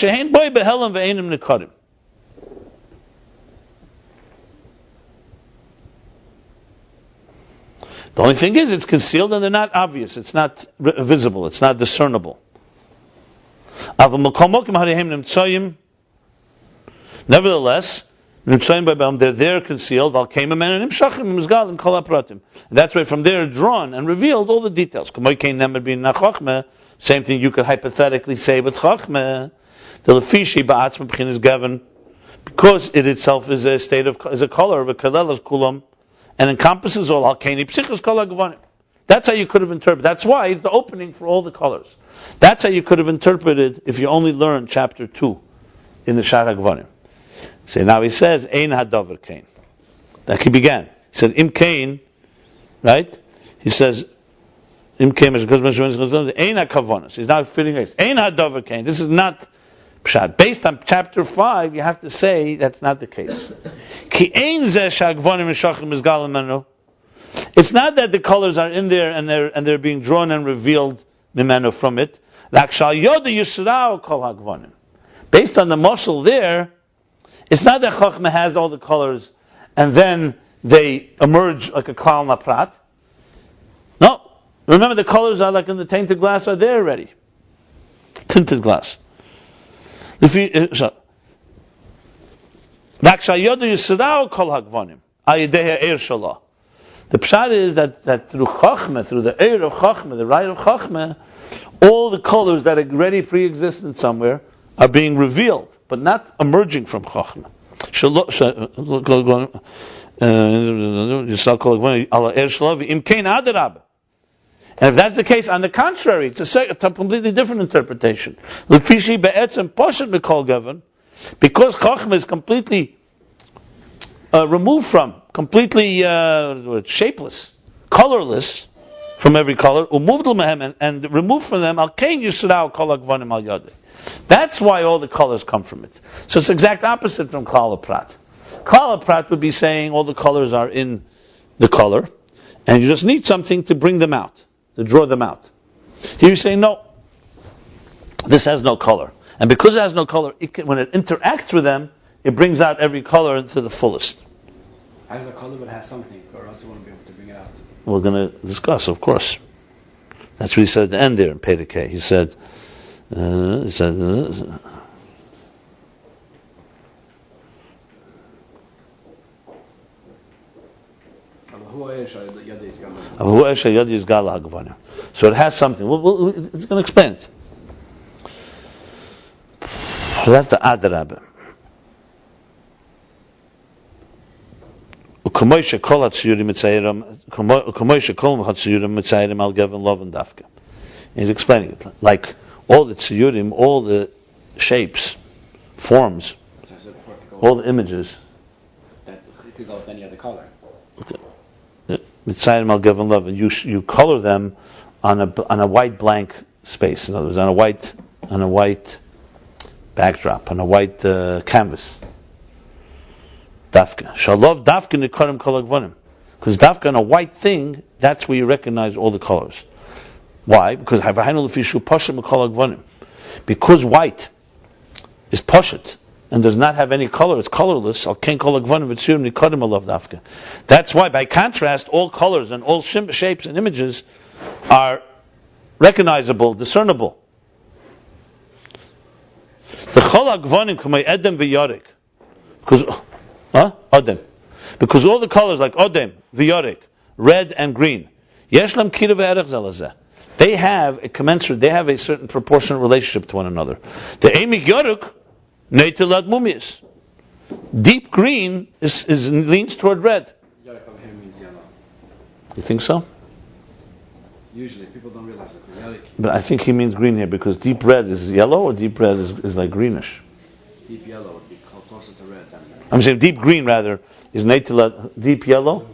[SPEAKER 1] only thing is, it's concealed and they're not obvious. It's not visible. It's not discernible. Nevertheless, they're there concealed. And that's why from there drawn and revealed all the details. Same thing you could hypothetically say with Chachma. Because it itself is a color of a kalelas kulam and encompasses all halkeni psichos kol hagvanim. That's how you could have interpreted. That's why it's the opening for all the colors. That's how you could have interpreted if you only learned chapter 2 in the Shar HaGvanim. So now he says, Ein Hadavar Kain. Like he began. He said, Im Kain, right? He says, Im Kain, Ein HaKavonos. He's now fitting it. Ein Hadavar Kain. This is not Pshat. Based on chapter 5, you have to say that's not the case. Ki Ein Zeh Sha'Gvanim Meshachim Mizgalim Menu. It's not that the colors are in there and they're being drawn and revealed mimenu from it. Based on the mashal there, it's not that Chachma has all the colors and then they emerge like a klal naprat. No, remember the colors are like in the tainted glass are there already. Tinted glass. The pshat is that through Chachma, through the air of Chachma, the right of Chachma, all the colors that are already pre-existent somewhere are being revealed, but not emerging from Chachma. And if that's the case, on the contrary, it's a completely different interpretation. Because Chachma is completely removed from, completely shapeless, colorless from every color, and removed from them. That's why all the colors come from it. So it's the exact opposite from Klal Prat. Klal Prat would be saying all the colors are in the color, and you just need something to bring them out, to draw them out. Here you say, no, this has no color. And because it has no color, when it interacts with them, it brings out every color into the fullest.
[SPEAKER 2] As the color would have something, or else you won't be able to bring it out.
[SPEAKER 1] We're going to discuss, of course. That's what he said at the end there in Pedekeh. He said, so it has something. It's going to explain it. So that's the Adarabah. He's explaining it. Like all the tziyurim, all the shapes, forms, all the images.
[SPEAKER 2] That it could go with any other color.
[SPEAKER 1] You color them on a white blank space. In other words, on a white backdrop, on a white canvas. Dafka. Shalov dafka nikarim kol hagvanim. Because dafka on a white thing, that's where you recognize all the colors. Why? Because because white is poshet and does not have any color, it's colorless. That's why, by contrast, all colors and all shapes and images are recognizable, discernible. The chol hagvanim k'may edem v'yarik. Odem. Because all the colors like Odem, V'yorik, red and green, Yeshlam Kira Ve'erech Zelazeh. They have a commensurate, they have a certain proportionate relationship to one another. The Emik Yoruk, Neitilat Mumias. Deep green leans toward red.
[SPEAKER 2] Yoruk over here means yellow.
[SPEAKER 1] You think so?
[SPEAKER 2] Usually, people don't realize it. Yoruk.
[SPEAKER 1] But I think he means green here because deep red is yellow or deep red is like greenish.
[SPEAKER 2] Deep yellow would be closer to red than red.
[SPEAKER 1] I'm saying deep green rather is Neitilat, deep yellow.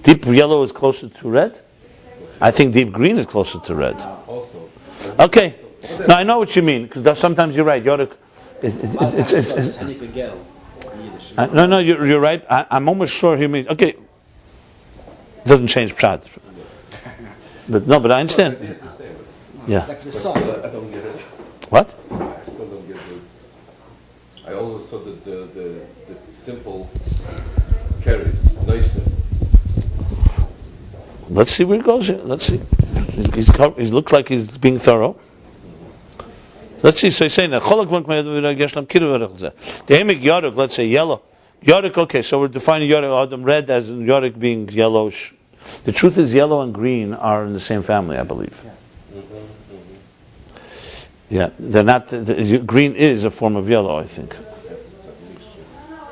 [SPEAKER 1] Deep yellow is closer to red. I think deep green is closer to red. Okay. No, I know what you mean because sometimes you're right. Yoruk, no, you're right. I'm almost sure he means. Okay, it doesn't change pshat. But I understand. Yeah.
[SPEAKER 2] It's like the song.
[SPEAKER 4] I don't get it.
[SPEAKER 1] What?
[SPEAKER 4] I still don't get this. I always thought that the simple carries nicer.
[SPEAKER 1] Let's see where it goes here. Let's see. He looks like he's being thorough. Let's see. So he's saying that the emek yaruk, let's say yellow. Yaruk, okay. So we're defining yaruk, red as in yaruk being yellowish. The truth is, yellow and green are in the same family, I believe. Yeah, they're not. Green is a form of yellow, I think.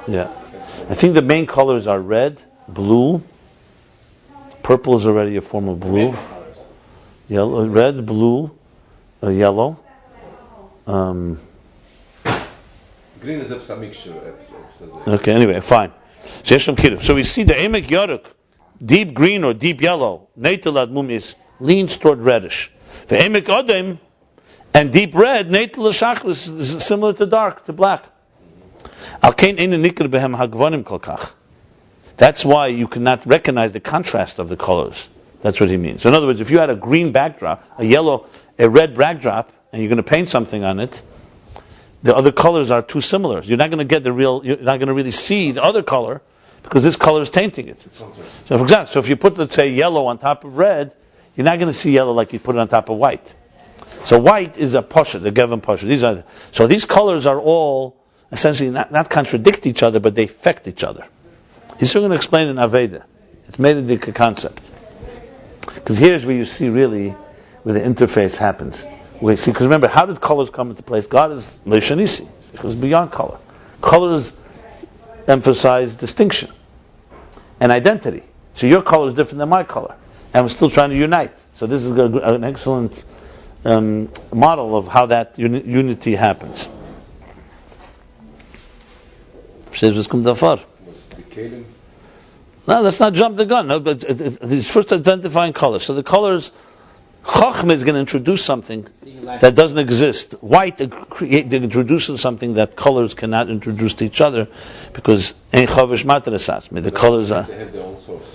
[SPEAKER 1] Yeah, I think the main colors are red, blue. Purple is already a form of blue. Yellow, red, blue, yellow.
[SPEAKER 4] Green is a mixture.
[SPEAKER 1] Okay, anyway, fine. So we see the emek yaruk, deep green or deep yellow, neitel admum is leans toward reddish. The emek odem and deep red, neitel shachris is similar to dark, to black. That's why you cannot recognize the contrast of the colors. That's what he means. So in other words, if you had a green backdrop, a red backdrop, and you're going to paint something on it, the other colors are too similar. You're not going to you're not going to really see the other color because this color is tainting it. So for example, if you put, let's say, yellow on top of red, you're not going to see yellow like you put it on top of white. So white is a pasha, the Gevin pasha. These colors are all essentially not contradict each other, but they affect each other. He's still going to explain in Aveda. It's made a dika concept. Because here's where you see really where the interface happens. Because remember, how did colors come into place? God is Leishanisi. It goes beyond color. Colors emphasize distinction and identity. So your color is different than my color. And we're still trying to unite. So this is an excellent model of how that unity happens. No, let's not jump the gun. No, but he's first identifying colors. So the colors, Chochmah is going to introduce something that doesn't exist. White introduces something that colors cannot introduce to each other because ein chavish matrasasmi. The colors are.
[SPEAKER 4] They have their own source.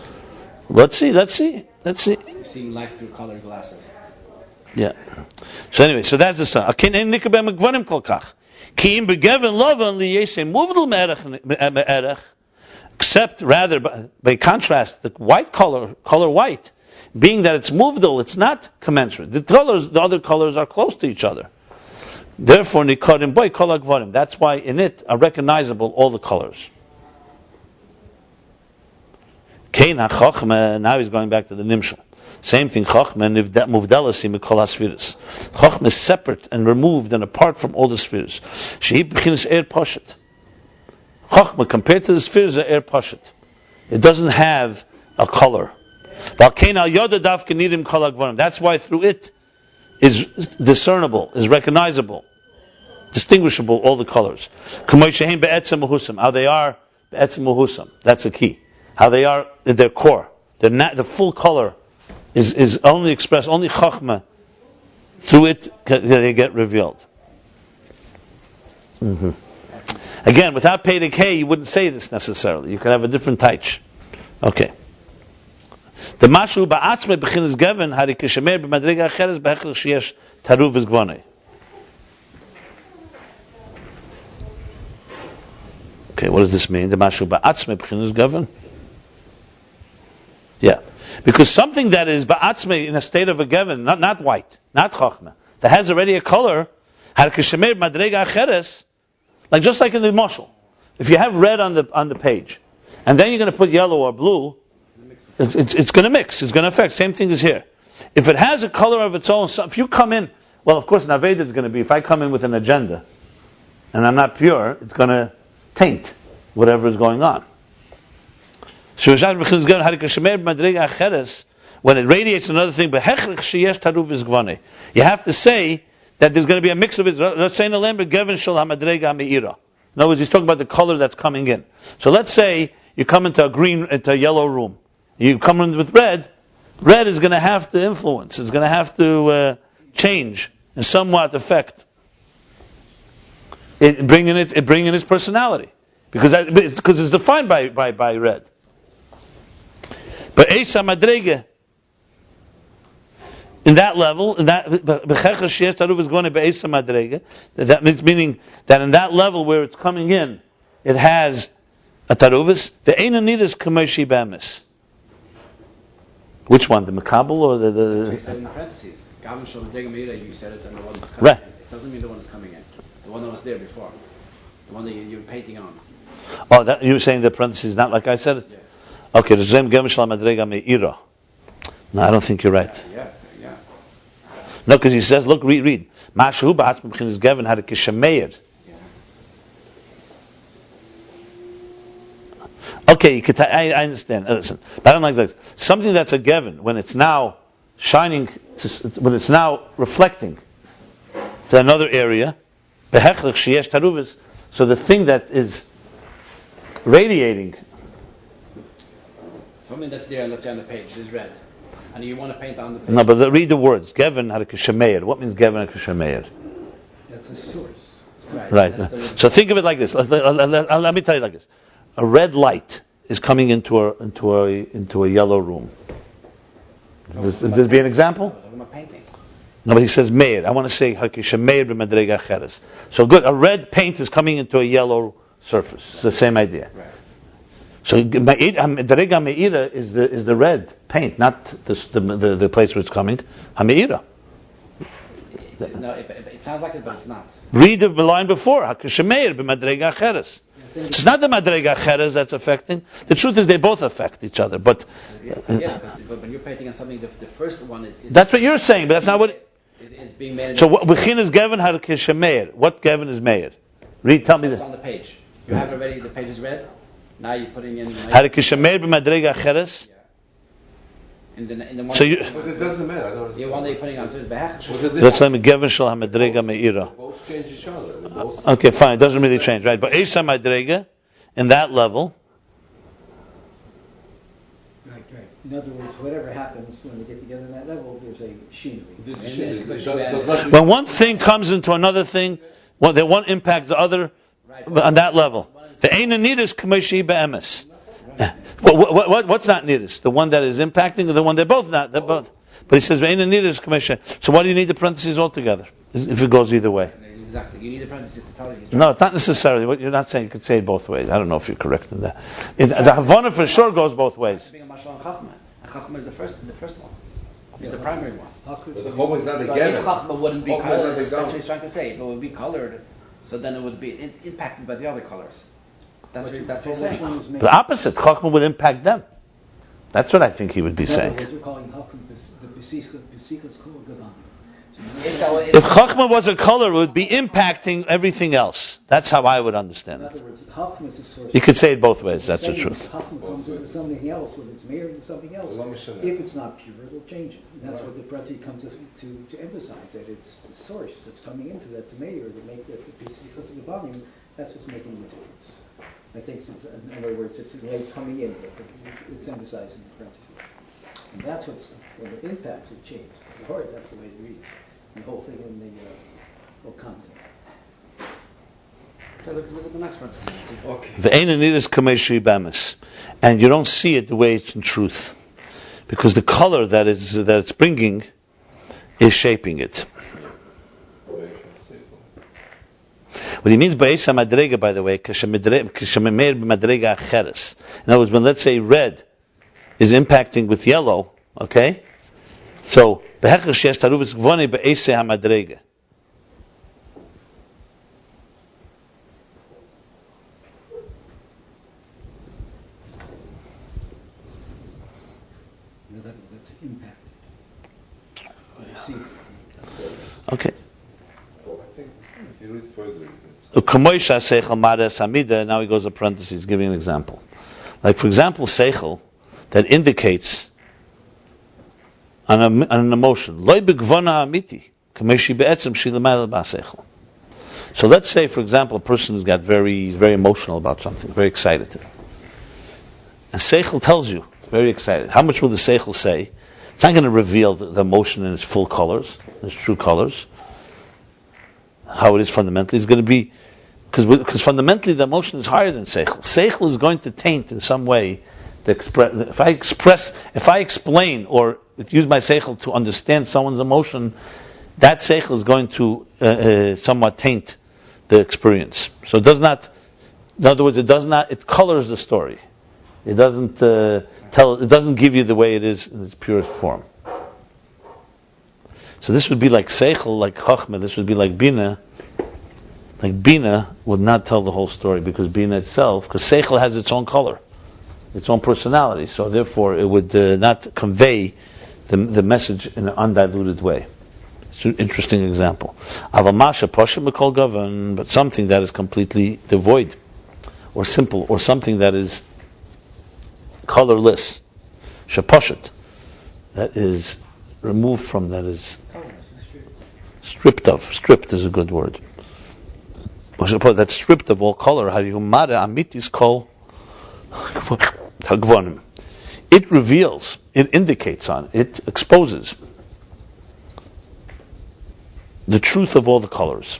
[SPEAKER 1] Let's see.
[SPEAKER 2] You're seeing life through colored glasses.
[SPEAKER 1] Yeah. So anyway, so that's the story. Akin ein nikabem gvanim kolkach. Ki im begeven lovan liyesem muvdul me'erech. Except rather, by contrast, the white color white, being that it's muvdul, it's not commensurate. The other colors are close to each other. Therefore, nikarim boy kol hagvarim. That's why in it are recognizable all the colors. Kein ha-chochmah, now he's going back to the nimshal. Same thing, chochmah muvdalasi mikol ha-spheres. Chochmah is separate and removed and apart from all the spheres. Shehi b'chinas er poshet. Chochmah, compared to the spheres, are air pashat. It doesn't have a color. That's why through it is discernible, is recognizable, distinguishable, all the colors. How they are, that's the key. How they are in their core. The full color is only expressed, only Chochmah, through it they get revealed. Mm-hmm. Again, without Peidik Hey, you wouldn't say this necessarily. You could have a different taich. Okay. The mashu ba'atzme b'chinas gevin hari kishemer b'madrega acheres b'hechlech sheyesh taruv v'zgvonei. Okay, what does this mean? The mashu ba'atzme b'chinas gevin? Yeah. Because something that is ba'atzme in a state of a gevin, not white, not chochmah, that has already a color, hari kishemer b'madrega acheres, like just like in the mashal, if you have red on the page, and then you're going to put yellow or blue, it's going to mix. It's going to affect. Same thing is here. If it has a color of its own, if you come in, well, of course, Naveda is going to be. If I come in with an agenda, and I'm not pure, it's going to taint whatever is going on. When it radiates another thing, you have to say that there's going to be a mix of it. Let's say in the lamb, Gevin Shal HaMadrega Me'ira. In other words, he's talking about the color that's coming in. So let's say you come into a yellow room. You come in with red. Red is going to have to influence. It's going to have to change and somewhat affect. Bringing its personality, because it's defined by red. But Eisa Madrega, in that level, that means meaning that in that level where it's coming in, it has a taruvis. The einanidas kamoshi bamis. Which one, the makabel or the?
[SPEAKER 2] They said in parentheses. Gavin shel madrega meira. You said it, and the one that's coming.
[SPEAKER 1] Right.
[SPEAKER 2] In. It doesn't mean the one that's coming in. The one that was there before. The one that you're painting on.
[SPEAKER 1] Oh, that you were saying the parentheses, not like I said it. Yeah. Okay, the zem gavin shel madrega meira. No, I don't think you're right.
[SPEAKER 2] Yeah.
[SPEAKER 1] No, because he says, look, read. Mashu ba'atzme b'chinas gevin had a kishameir. Okay, I understand. Listen, but I don't like that. Something that's a gevin, when it's now shining, when it's now reflecting to another area, so the thing that is radiating,
[SPEAKER 2] something that's there, let's say on the page, is red, and you want to paint on the page.
[SPEAKER 1] no, but read the words. Gevin harakishameir. What means Gevin harakishameir?
[SPEAKER 3] That's a source.
[SPEAKER 1] Right. So think of it like this. Let me tell you like this. A red light is coming into a yellow room. Would this be an example?
[SPEAKER 2] Painting.
[SPEAKER 1] No, but he says meir. I want to say harakishameir b'madrega cheres. So good. A red paint is coming into a yellow surface. It's the same idea.
[SPEAKER 2] Right.
[SPEAKER 1] So Madrega Meira is the red paint, not the place where it's coming. Hameira.
[SPEAKER 2] No, it sounds like it, but it's not.
[SPEAKER 1] Read the line before. Hakashemeir b'madrega cheres. It's not the madrega cheres that's affecting. The truth is they both affect each other. But
[SPEAKER 2] Yes, but when you're painting on something, the first one is
[SPEAKER 1] that's what you're saying. But that's not what.
[SPEAKER 2] Is being made.
[SPEAKER 1] So what Bechin is Gevin Hakashemeir. What Gevin is Meir? Read. Tell me
[SPEAKER 2] It's
[SPEAKER 1] this.
[SPEAKER 2] on the page. You have already. The page is red. Now you're putting in.
[SPEAKER 1] Hakashemeir b'madrega cheres.
[SPEAKER 2] In the one.
[SPEAKER 1] So you.
[SPEAKER 4] But it doesn't matter. I don't understand.
[SPEAKER 2] The one that you're putting onto is behech.
[SPEAKER 1] That's like Gevin shel hamadrega meira.
[SPEAKER 4] They both change each other. They both-
[SPEAKER 1] Okay, fine. It doesn't really change, right? But Eisa Madrega, in that level,
[SPEAKER 3] Right. In other words, whatever happens when they get together in that level, there's a machinery.
[SPEAKER 4] This
[SPEAKER 2] And
[SPEAKER 4] shit
[SPEAKER 2] this
[SPEAKER 4] does not-
[SPEAKER 1] when one thing comes into another thing, well, the one impacts the other on that level. The Ein Nidus K'moshi Be'emes. What's not Nidus? The one that is impacting, or the one they're both not? They're both. But he says Ein Nidus K'moshi. So why do you need the parentheses altogether? If it goes either way.
[SPEAKER 2] Exactly. You need the parentheses to tell you.
[SPEAKER 1] No, it's not necessarily. What you're not saying, you could say it both ways. I don't know if you're correct in that. The Havana for sure goes both ways.
[SPEAKER 2] Being a mashal on Chachma. And Chachma is the first one. It's the primary one.
[SPEAKER 4] The Chachma is not
[SPEAKER 2] So
[SPEAKER 4] together.
[SPEAKER 2] if Chachma wouldn't be
[SPEAKER 4] Chachma is
[SPEAKER 2] colored,
[SPEAKER 4] not
[SPEAKER 2] that's
[SPEAKER 4] together.
[SPEAKER 2] what he's trying to say. If it would be colored, so then it would be impacted by the other colors. That's what he's saying.
[SPEAKER 1] The opposite, Chachma would impact them. That's what I think he would be saying.
[SPEAKER 3] What you're calling the Besikas Kol Gavan.
[SPEAKER 1] If Chachma was a color, it would be impacting everything else. That's how I would understand
[SPEAKER 3] In
[SPEAKER 1] it.
[SPEAKER 3] other words, Chachma is a source.
[SPEAKER 1] You could say it both ways. That's the truth.
[SPEAKER 3] Chachma comes into something else, whether it's Meir into something else. If it's not pure, it'll change it. And that's what the Bretzi comes to emphasize, that it's the source that's coming into that's Meir, that's a piece because of the volume, that's what's making the difference. I think, in other words, it's a way coming in, but it's emphasized in the parentheses. And that's when the impacts have changed. The heart, that's the way it reads. The whole thing in the whole content.
[SPEAKER 2] Okay, look at the next parenthesis.
[SPEAKER 4] Okay.
[SPEAKER 1] The Ein Nidus K'moshi Be'emes. And you don't see it the way it's in truth. Because the color that it's bringing is shaping it. What he means by Eisa Madrega, by the way, Kashemeir b'madrega cheres. In other words, when let's say red is impacting with yellow, okay? So, Behecher sheyesh taruvus gvoni be'eisa hamadrega.
[SPEAKER 3] That's impacted. You see.
[SPEAKER 1] Okay.
[SPEAKER 4] Well, I think if you read further,
[SPEAKER 1] Now he goes to parentheses, giving an example. Like, for example, seichel, that indicates an emotion. So let's say, for example, a person who's got very emotional about something, very excited. And seichel tells you, very excited. How much will the seichel say? It's not going to reveal the emotion in its full colors, in its true colors. How it is fundamentally. It's going to be, because fundamentally the emotion is higher than seichel. Seichel is going to taint in some way if I explain or use my seichel to understand someone's emotion, that seichel is going to somewhat taint the experience. So it does not, in other words, it colors the story. It doesn't it doesn't give you the way it is in its purest form. So this would be like seichel, like chachma. This would be like bina. Like bina would not tell the whole story because bina itself, because seichel has its own color, its own personality. So therefore, it would not convey the message in an undiluted way. It's an interesting example. Avamasha poshet mikol gavan, but something that is completely devoid, or simple, or something that is colorless. Shaposhet, that is removed from, that is stripped of. Stripped is a good word. That's stripped of all color. It reveals, it indicates on, it exposes the truth of all the colors.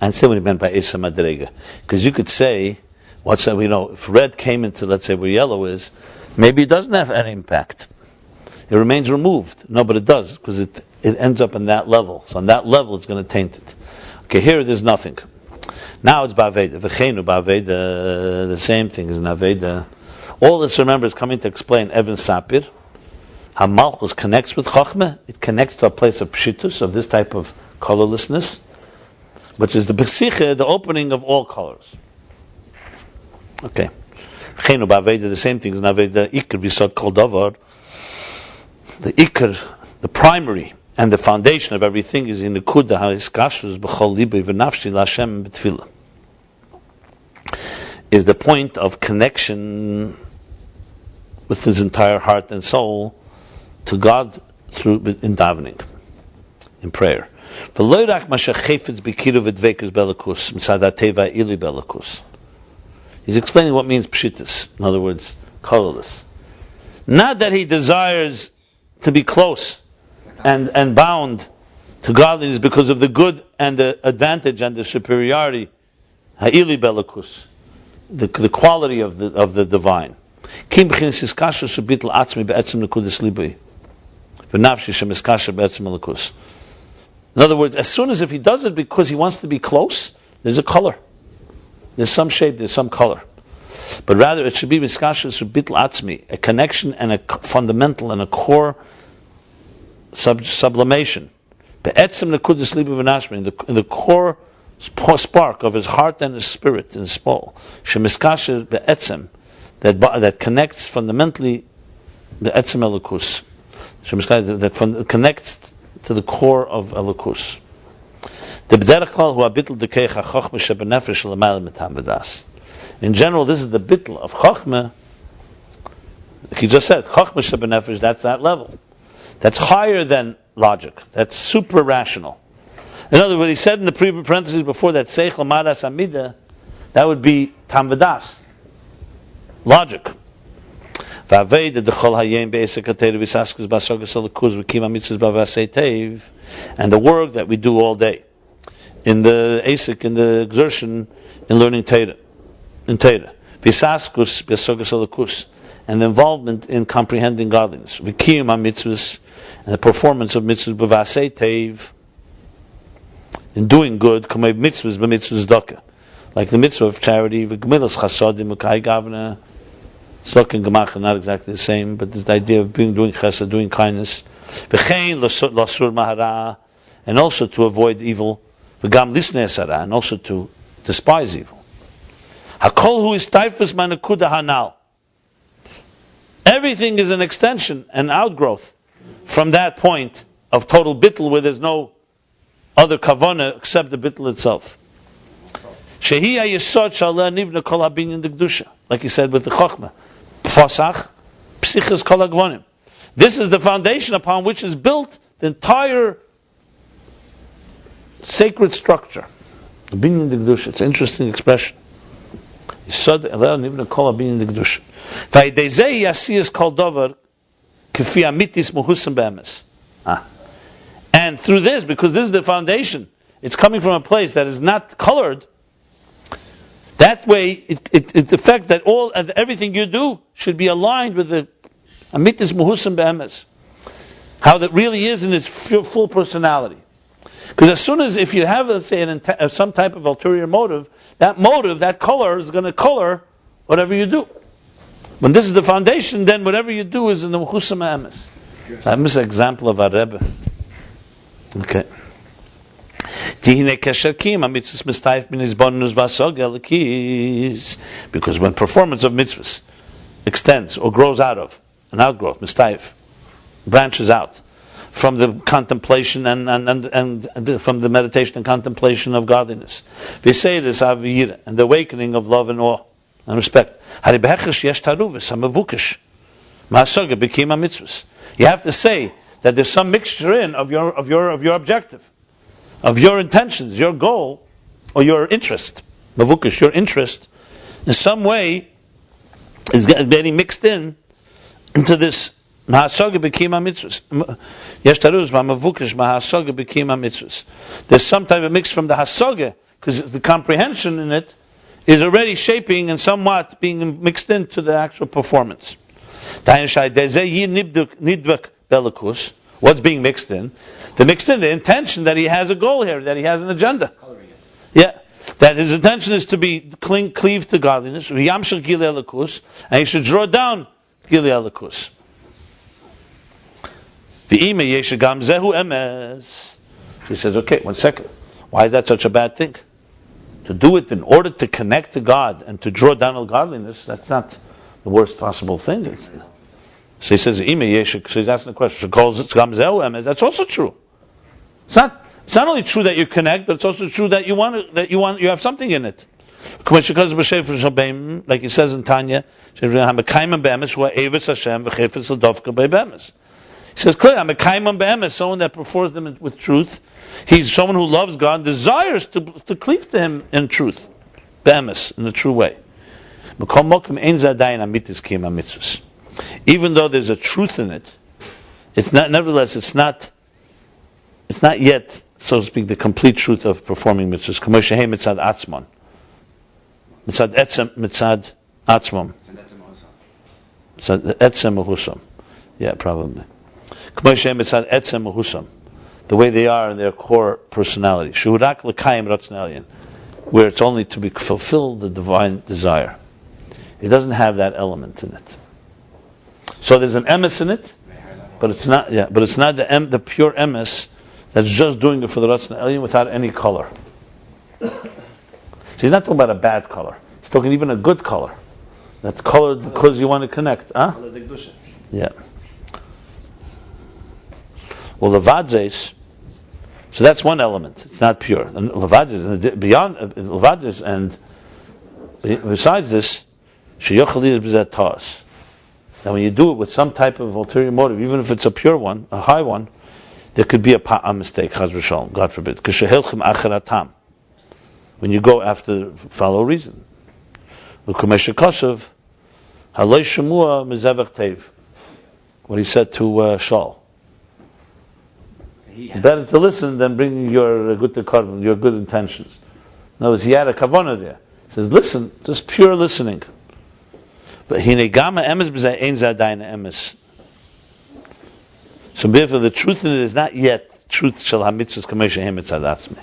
[SPEAKER 1] And say what he meant by Esa Madrega. Because you could say, if red came into, let's say, where yellow is, maybe it doesn't have any impact. It remains removed. No, but it does, because it ends up in that level. So on that level, it's going to taint it. Okay, here there's nothing. Now it's Ba'aveda. V'cheinu Ba'aveda, the same thing as Naveda. All this, remember, is coming to explain Even Sapir. How Malchus connects with Chochmah. It connects to a place of Pshitus, of this type of colorlessness, which is the Besiche, the opening of all colors. Okay. Chenu ba'aveda, the same thing as Naveda Iker Visod Kol Davar. The Iker, the primary and the foundation of everything is in the Kuda HaIskashus B'chol Libei V'nafshi L'Hashem B'tfilah. Is the point of connection with his entire heart and soul to God through in davening, in prayer. He's explaining what means pshitis, in other words, colorless. Not that he desires to be close and bound to godliness because of the good and the advantage and the superiority, ha'ili belakus, the quality of the divine. In other words, as soon as if he does it because he wants to be close, there's a color. There's some shape, there's some color. But rather it should be miskashus bitl atzmi, a connection and a fundamental and a core sublimation. Be'etzem nekudus libi v'nashmi, in the core spark of his heart and his spirit and his soul. Shemiskashus be'etzem, that connects fundamentally the etzem elokus. That connects to the core of Elokus. In general, this is the bitl of Chachma. He just said, Chachma shebenefesh, that's that level. That's higher than logic. That's super rational. In other words, he said in the parentheses before that, Seichel Madas Amida, that would be Tam V'das. Logic. And the work that we do all day in the asik, in the exertion, in learning Torah, and the involvement in comprehending godliness, and the performance of mitzvahs, in doing good, like the mitzvah of charity, Tzlok and Gemach are not exactly the same, but there's the idea of doing chesed, doing kindness. And also to avoid evil. And also to despise evil. Everything is an extension, an outgrowth from that point of total bittul where there's no other kavanah except the bittul itself. Like he said with the Chochmah. This is the foundation upon which is built the entire sacred structure. It's an interesting expression. And through this, because this is the foundation, it's coming from a place that is not colored. That way, it affects that everything you do should be aligned with the amitis muhusam be'emes, how that really is in its full personality. Because as soon as if you have, let's say, some type of ulterior motive, that color is going to color whatever you do. When this is the foundation, then whatever you do is in the muhusam be'emes. So I miss an example of our Rebbe. Okay. Because when performance of mitzvahs extends or grows out of an outgrowth, mistaif, branches out, from the contemplation and from the meditation and contemplation of godliness. V'seiris aviyira, and the awakening of love and awe and respect. You have to say that there's some mixture in of your objective, of your intentions, your goal, or your interest. Mavukish, your interest, in some way, is getting mixed into this. Mahasaga bekima mitzvahs. Yeshtaruz ma'mavukish mahasaga bekima mitzvahs. There's some type of mix from the hasaga, because the comprehension in it is already shaping and somewhat being mixed into the actual performance. What's being mixed in? The intention that he has a goal here, that he has an agenda. Yeah. That his intention is to be cleave to godliness, and he should draw down Gili Elikus. She says, okay, 1 second. Why is that such a bad thing? To do it in order to connect to God and to draw down all godliness, that's not the worst possible thing. So he says, so he's asking the question, that's also true. It's not only true that you connect, but it's also true that you have something in it. Like he says in Tanya, he says clearly, I'm a kaimam be'emes, someone that performs them with truth. He's someone who loves God, desires to cleave to Him in truth, be'emes, in a true way. Even though there's a truth in it, it's not. Nevertheless, it's not yet, so to speak, the complete truth of performing mitzvahs. K'moshehem mitzad atzmon, mitzad atzmon, mitzad etzem mahusam. Yeah, probably. The way they are in their core personality, where it's only to be fulfill the divine desire. It doesn't have that element in it. So there's an emes in it, but it's not. Yeah, but it's not the pure emes that's just doing it for the Ratzon Elyon without any color. So he's not talking about a bad color. He's talking even a good color. That's colored because you want to connect. Yeah. Well, levadzes, so that's one element. It's not pure. And levadzes, beyond levadzes, and besides this, sheyochali is b'zat ta'as. Now, when you do it with some type of ulterior motive, even if it's a pure one, a high one, there could be a mistake. Chaz v'shalom, God forbid. K'shehilchem acharatam. When you go after follow reason. L'kumesh kosav haloi shemua mezevach tev. What he said to Shaul. Better to listen than bring your good intentions. In other words, he had a kavanah there. He says, listen, just pure listening. But hinegama emes b'zeh ein zadayna emes. So therefore, the truth in it is not yet truth shel hamitzvos kamei shehem mitzad atzmi.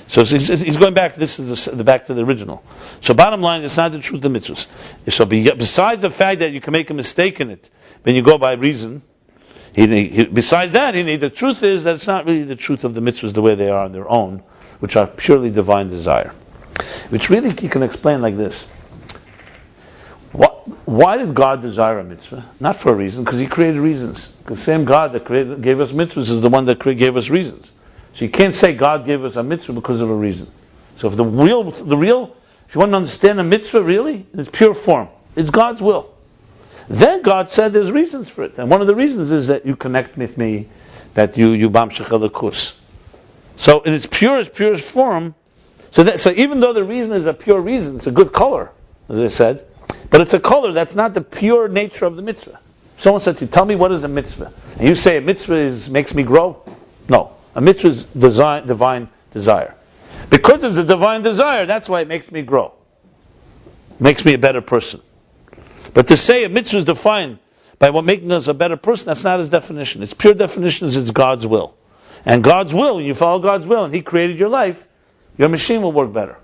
[SPEAKER 1] So he's going back. This is back to the original. So bottom line, it's not the truth of mitzvahs. So besides the fact that you can make a mistake in it when you go by reason. Besides that, the truth is that it's not really the truth of the mitzvahs the way they are on their own, which are purely divine desire. Which really you can explain like this. Why did God desire a mitzvah? Not for a reason, because He created reasons. The same God that gave us mitzvahs is the one that gave us reasons. So you can't say God gave us a mitzvah because of a reason. So if if you want to understand a mitzvah really, in its pure form, it's God's will. Then God said there's reasons for it. And one of the reasons is that you connect with me, that you bamshech elikus. So in its purest form, so even though the reason is a pure reason, it's a good color, as I said, but it's a color that's not the pure nature of the mitzvah. Someone said to you, tell me what is a mitzvah? And you say a mitzvah makes me grow? No. A mitzvah is divine desire. Because it's a divine desire, that's why it makes me grow. Makes me a better person. But to say a mitzvah is defined by what making us a better person, that's not his definition. Its pure definition is it's God's will. And God's will, when you follow God's will, and He created your life, your machine will work better.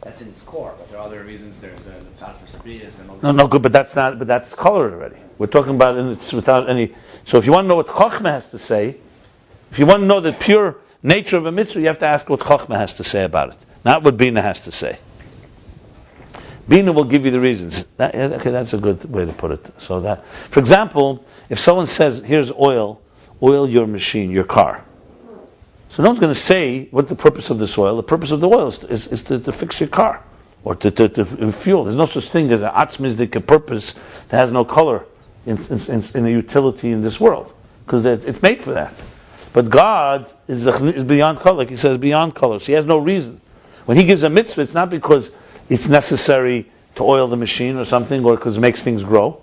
[SPEAKER 2] That's in its core, but there are other reasons. There's the tzad for sabriyas and all that.
[SPEAKER 1] No, good, but that's colored already. We're talking about it without any. So if you want to know what Chochmah has to say, if you want to know the pure nature of a mitzvah, you have to ask what Chochmah has to say about it, not what Bina has to say. Bina will give you the reasons. That's a good way to put it. So that, for example, if someone says, here's oil your machine, your car. So no one's going to say what the purpose of this oil. The purpose of the oil is to fix your car or to fuel. There's no such thing as an atzmizdik purpose that has no color in a utility in this world, because it's made for that. But God is beyond color, like he says, beyond color. So he has no reason. When he gives a mitzvah, it's not because it's necessary to oil the machine or something, or because it makes things grow.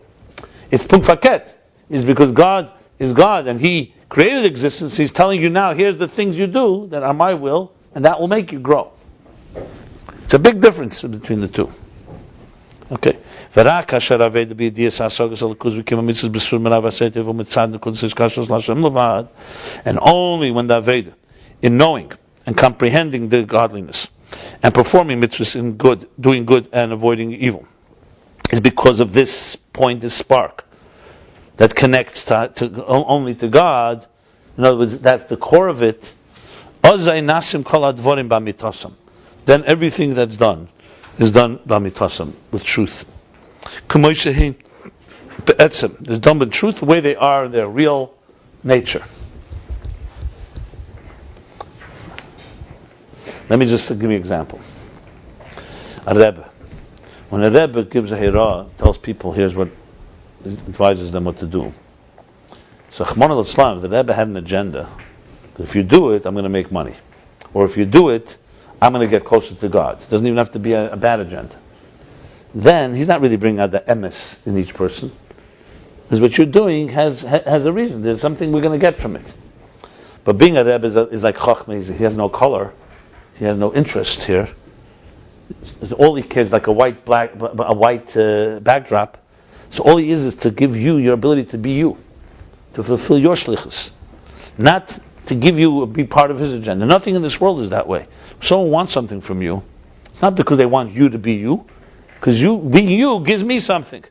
[SPEAKER 1] It's punkfaket. It's because God is God, and he created existence. He's telling you now, here's the things you do that are my will, and that will make you grow. It's a big difference between the two. Okay. And only when the Aveda, in knowing and comprehending the godliness and performing mitzvahs in good, doing good and avoiding evil, is because of this point, this spark that connects to only to God. In other words, that's the core of it. Then everything that's done is done b'mitasam, with truth. They're done with truth, the way they are in their real nature. Let me just give you an example. A Rebbe. When a Rebbe gives a Hira, tells people, here's what, advises them what to do. So Chmon al-Islam, the Rebbe had an agenda. If you do it, I'm going to make money. Or if you do it, I'm going to get closer to God. It doesn't even have to be a bad agenda. Then he's not really bringing out the emes in each person, because what you're doing has a reason. There's something we're going to get from it. But being a Rebbe is like Chochmah. He has no color. He has no interest here. All he cares, like a white backdrop. So all he is to give you your ability to be you, to fulfill your shlichus, not to give you be part of his agenda. Nothing in this world is that way. If someone wants something from you, it's not because they want you to be you, because you being you gives me something.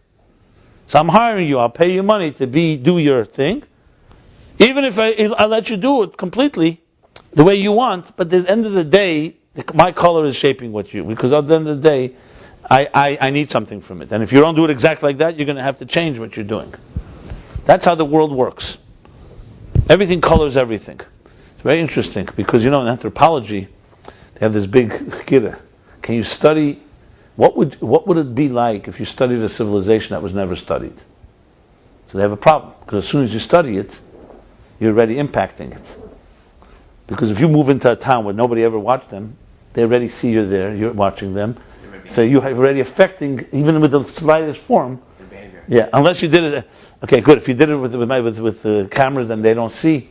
[SPEAKER 1] So I'm hiring you. I'll pay you money to do your thing, even if I let you do it completely the way you want. But at the end of the day, my color is shaping what you, because at the end of the day, I need something from it. And if you don't do it exactly like that, you're going to have to change what you're doing. That's how the world works. Everything colors everything. It's very interesting, because in anthropology, they have this big chira. Can you study, what would it be like if you studied a civilization that was never studied? So they have a problem, because as soon as you study it, you're already impacting it. Because if you move into a town where nobody ever watched them, they already see you're there, you're watching them. So you're already affecting, even with the slightest form. Your behavior. Yeah, unless you did it. Okay, good. If you did it with the cameras and they don't see,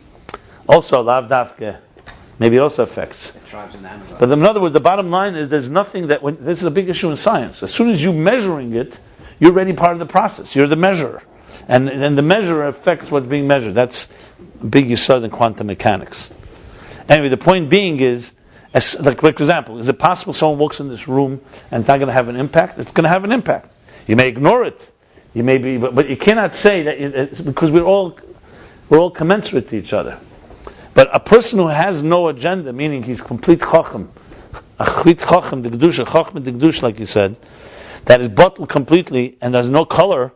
[SPEAKER 1] also lav davke, maybe it also affects. The tribes in the Amazon. But in other words, the bottom line is there's nothing that this is a big issue in science. As soon as you're measuring it, you're already part of the process. You're the measurer, and the measurer affects what's being measured. That's a big yesod in quantum mechanics. Anyway, the point being is, like for example, is it possible someone walks in this room and it's not going to have an impact? It's going to have an impact. You may ignore it. You may be, but you cannot say that it's because we're all commensurate to each other. But a person who has no agenda, meaning he's complete chacham, achrit chacham de kedusha, chacham de kedusha, like you said, that is bottled completely and has no color,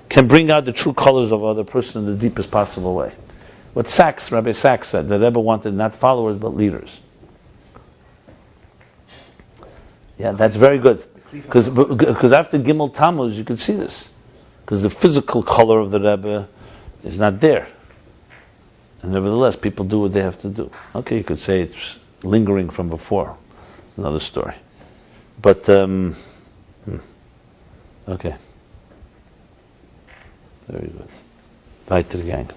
[SPEAKER 1] can bring out the true colors of other person in the deepest possible way. What Rabbi Sachs said, the Rebbe wanted not followers but leaders. Yeah, that's very good. Because after Gimel Tammuz, you can see this. Because the physical color of the Rebbe is not there. And nevertheless, people do what they have to do. Okay, you could say it's lingering from before. It's another story. But, okay. Very good. Right to the gang.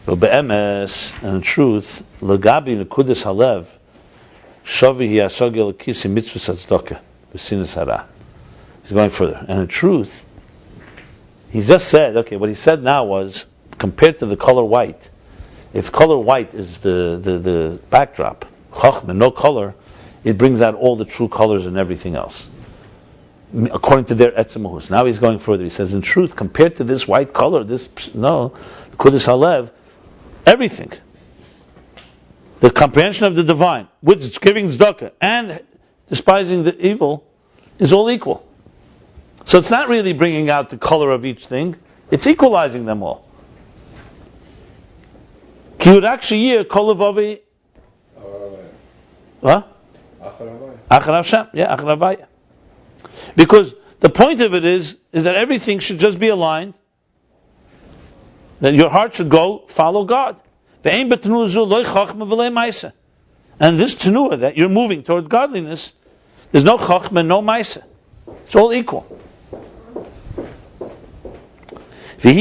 [SPEAKER 1] But be'emes, and in truth, l'gabi nekudas halev, shavi hiyasogel kisi mitzvah tzedakah b'sinas hara. He's going further, and in truth, he just said, okay, what he said now was, compared to the color white, if color white is the backdrop, chachma, no color, it brings out all the true colors and everything else, according to their etzemahus. Now he's going further. He says, in truth, compared to this white color, Kudas Halev, everything, the comprehension of the divine, with giving tzedakah, and despising the evil, is all equal. So it's not really bringing out the color of each thing, it's equalizing them all. What? Yeah, because the point of it is that everything should just be aligned, that your heart should go follow God. And this tenuah that you're moving toward godliness, there's no chachma, no maisa. It's all equal. And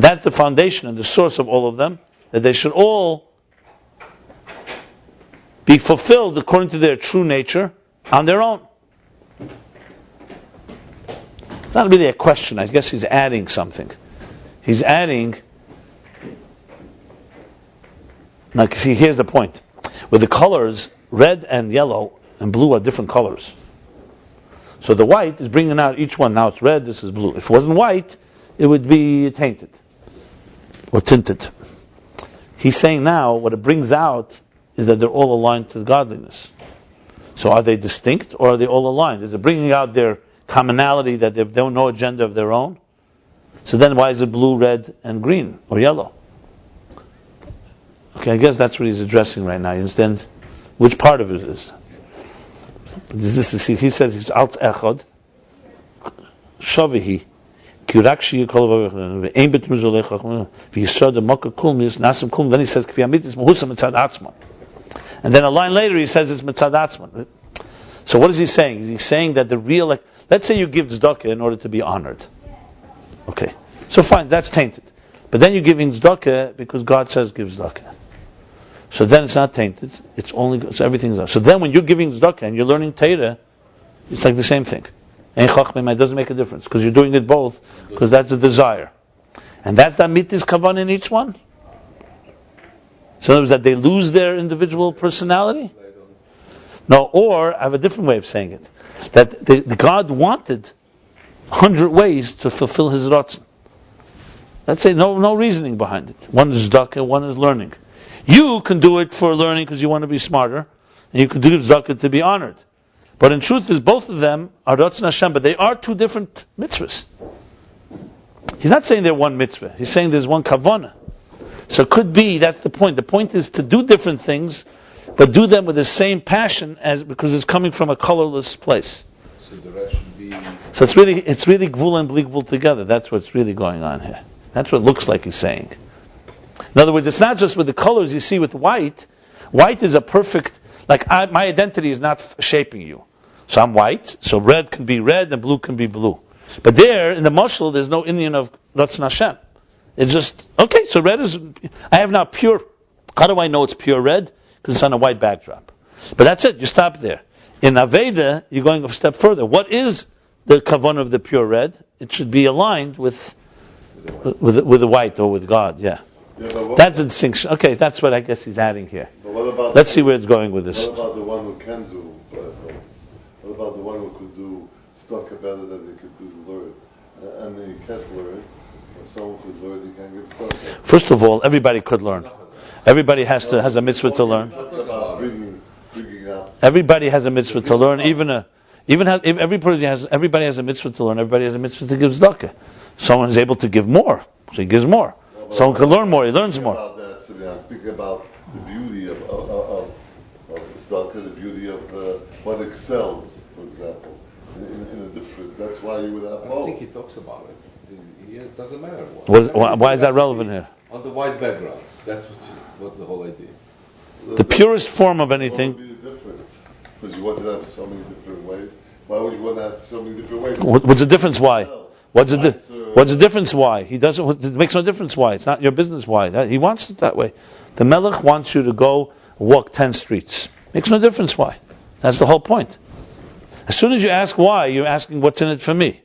[SPEAKER 1] that's the foundation and the source of all of them, that they should all be fulfilled according to their true nature on their own. It's not really a question. I guess he's adding something. He's adding. Now, see, here's the point. With the colors, red and yellow and blue are different colors. So the white is bringing out each one. Now it's red, this is blue. If it wasn't white, it would be tainted or tinted. He's saying now what it brings out is that they're all aligned to godliness. So are they distinct or are they all aligned? Is it bringing out their commonality that they have no agenda of their own? So then why is it blue, red, and green or yellow? Okay, I guess that's what he's addressing right now. You understand which part of it is? He says he's alt echad shavihi kirakshi yikol ve'ein betmuzolech v'yisod makar kulmis nasim kulm. Then he says k'viyamitis mahusam mitzad atzman. And then a line later he says it's mitzad atzman. So what is he saying? Is he saying that the real, let's say you give tzedakah in order to be honored. Okay, so fine, that's tainted. But then you're giving tzedakah because God says give tzedakah. So then it's not tainted. It's only, so everything's up. So then when you're giving tzedakah and you're learning Torah, it's like the same thing. Ein chachmim, it doesn't make a difference because you're doing it both because that's a desire. And that's the mitis kavan in each one. So in other words, that they lose their individual personality? No, or I have a different way of saying it. That the God wanted 100 ways to fulfill His ratzon. Let's say no reasoning behind it. One is tzedakah, one is learning. You can do it for learning because you want to be smarter, and you can do tzedakah to be honored. But in truth, both of them are ratzon Hashem, but they are two different mitzvahs. He's not saying they're one mitzvah. He's saying there's one kavanah. So it could be, that's the point. The point is to do different things, but do them with the same passion as because it's coming from a colorless place.
[SPEAKER 4] So the rest should be.
[SPEAKER 1] So it's really gvul and bli gvul together. That's what's really going on here. That's what it looks like he's saying. In other words, it's not just with the colors you see with white. White is a perfect, my identity is not shaping you. So I'm white, so red can be red and blue can be blue. But there, in the mashal, there's no Indian of Ratzon Hashem. It's just, okay, so red is, I have now pure, how do I know it's pure red? Because it's on a white backdrop. But that's it, you stop there. In Aveda, you're going a step further. What is the kavanah of the pure red? It should be aligned with the white or with God, yeah. That's a distinction. Okay, that's what I guess he's adding here. Let's see where it's going with this.
[SPEAKER 5] What about the one who can do? What about the one who could do tzedakah better than he could do the learn? And he can't learn. Or someone could learn, he can't give tzedakah.
[SPEAKER 1] First of all, everybody could learn. Everybody has a mitzvah to learn. Everybody has a mitzvah to learn. Everybody has a mitzvah to learn. Everybody has a mitzvah to give tzedakah. Someone is able to give more, so he gives more. Someone can learn more, he learns more.
[SPEAKER 5] I'm speaking about the beauty of tzedakah, the beauty of what excels, for example, in a different. That's why you would have.
[SPEAKER 4] I don't think he talks about it. It doesn't matter what.
[SPEAKER 1] Why is that relevant here?
[SPEAKER 4] On the white background. That's what's the whole idea.
[SPEAKER 1] The purest form of anything.
[SPEAKER 5] What would be the difference? Because you want to have so many different ways. Why would you want to have so many different ways?
[SPEAKER 1] What's the difference? Why? What's the difference? Why? He doesn't. It makes no difference. Why? It's not your business. Why? He wants it that way. The Melech wants you to go walk 10 streets. Makes no difference. Why? That's the whole point. As soon as you ask why, you're asking what's in it for me.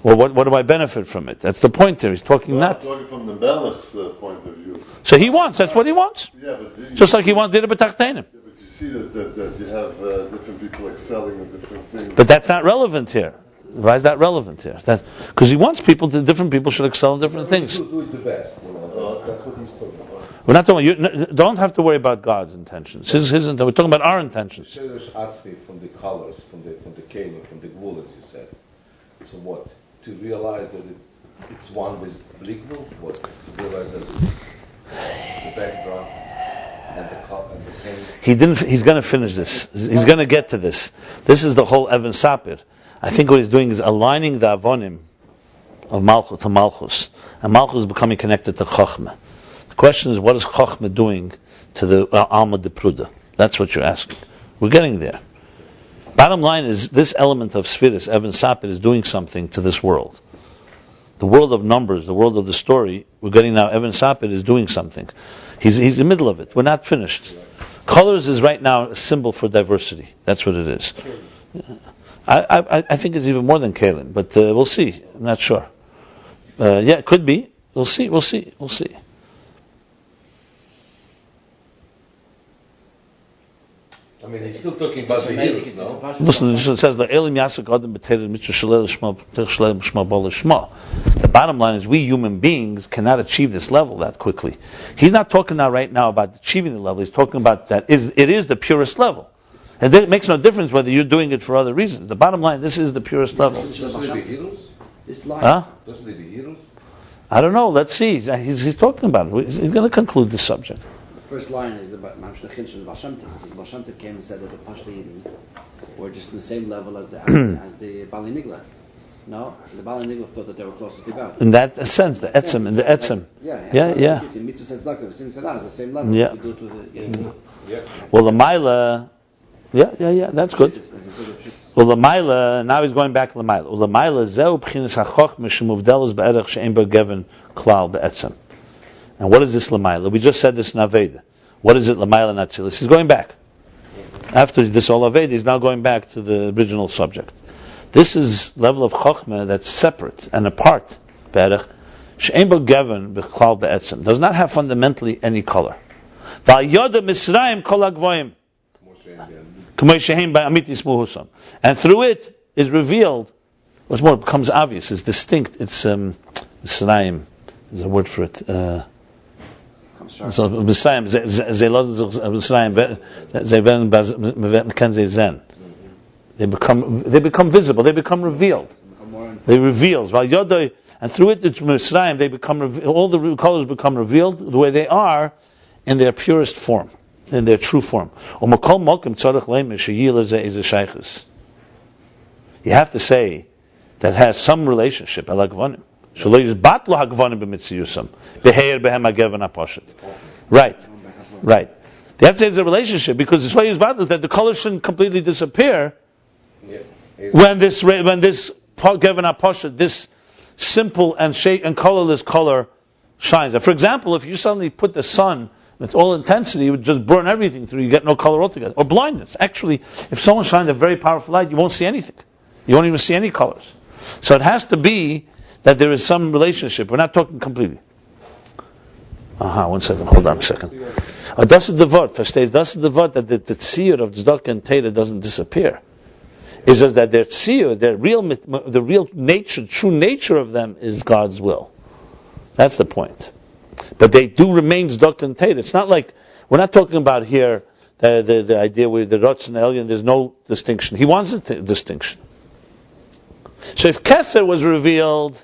[SPEAKER 1] Well, what do I benefit from it? That's the point there. He's talking not.
[SPEAKER 5] Talking from the Melech's point of view.
[SPEAKER 1] So he wants. That's what he wants.
[SPEAKER 5] Yeah, but
[SPEAKER 1] just like he wanted it b'tachtenim.
[SPEAKER 5] Yeah, but you see that you have different people excelling in different things.
[SPEAKER 1] But that's not relevant here. Why is that relevant here? Because he wants different people should excel in different things.
[SPEAKER 4] Do it the best. That's what he's talking about.
[SPEAKER 1] We're not talking. You don't have to worry about God's intentions. We're talking about our intentions.
[SPEAKER 4] From the colors, from the cane, from the wool, as you said. So what? To realize that it's one with Blikvul? What? To realize that the backdrop and the cane. He's going to finish this. He's going to get to this. This is the whole Evan Sapir. I think what he's doing is aligning the avonim of Malchus to Malchus, and Malchus is becoming connected to Chochmah. The question is, what is Chochmah doing to the Alma de Pruda? That's what you're asking. We're getting there. Bottom line is, this element of Sfiris, Evan Sapir, is doing something to this world. The world of numbers, the world of the story, we're getting now, Evan Sapir is doing something. He's in the middle of it. We're not finished. Colors is right now a symbol for diversity. That's what it is. I think it's even more than Kalim, but we'll see. I'm not sure. It could be. We'll see. I mean, he's still talking about the heroes, no?
[SPEAKER 1] Listen, it says the Elim Yasik Adam B'Teir Mitzvah Shalel Shma Bala Shma. The bottom line is, we human beings cannot achieve this level that quickly. He's not talking right now about achieving the level. He's talking about it is the purest level. And it makes no difference whether you're doing it for other reasons. The bottom line, this is the purest level.
[SPEAKER 4] Doesn't it be heroes?
[SPEAKER 2] This line.
[SPEAKER 1] Huh?
[SPEAKER 4] Doesn't it be heroes?
[SPEAKER 1] I don't know. Let's see. He's talking about it. He's going to conclude this subject.
[SPEAKER 2] First line is the Mamshlechin of Baal Shem Tov. The Baal Shem Tov came and said that the Pashto were just on the same level as the Bali Nigla. No, the Bali Nigla thought that they were closer to God.
[SPEAKER 1] In that sense, the Etzem, in the Etzem. Yeah.
[SPEAKER 2] Mitzvah says like it's the same level.
[SPEAKER 1] Yeah.
[SPEAKER 2] You do to the,
[SPEAKER 1] Well, the Maila. Yeah. That's good. Well, the Maila. Now he's going back to the Maila. Well, the Maila zeu b'chinas hachochma shemuvdelos be'erech she'en b'geven klal be'etzem. And what is this Lamaila? We just said this in Aveda. What is it Lamaila Natzilis? He's going back. After this all Aveda, he's now going back to the original subject. This is level of Chochmah that's separate and apart. Berech she'en bo gevin b'klal be'etzem. Does not have fundamentally any color. Va'yoda Misraim kol ha'gvoim. K'moi she'en ba'amitis muhusam. And through it is revealed, what's more, it becomes obvious, it's distinct, it's Misraim. There's a word for it. So Misraim, they become visible, they become revealed. They reveals. And through it, it's Misraim, they become all the colors become revealed the way they are in their purest form, in their true form. You have to say that has some relationship. Right. They have to say there's a relationship, because it's that the color shouldn't completely disappear when this Gevin HaPoshet, this simple and colorless color shines. For example, if you suddenly put the sun with all intensity, it would just burn everything through, you get no color altogether. Or blindness. Actually, if someone shines a very powerful light, you won't see anything. You won't even see any colors. So it has to be that there is some relationship. We're not talking completely. 1 second. Hold on a second. Das ist the word. Verstehst? Das ist the word that the tziyur of tzedakah and Torah doesn't disappear. It's just that their tziyur, the real nature, true nature of them is God's will. That's the point. But they do remain tzedakah and Torah. It's not like, we're not talking about here the idea where the Rotz and the Elyon, there's no distinction. He wants a distinction. So if Keser was revealed,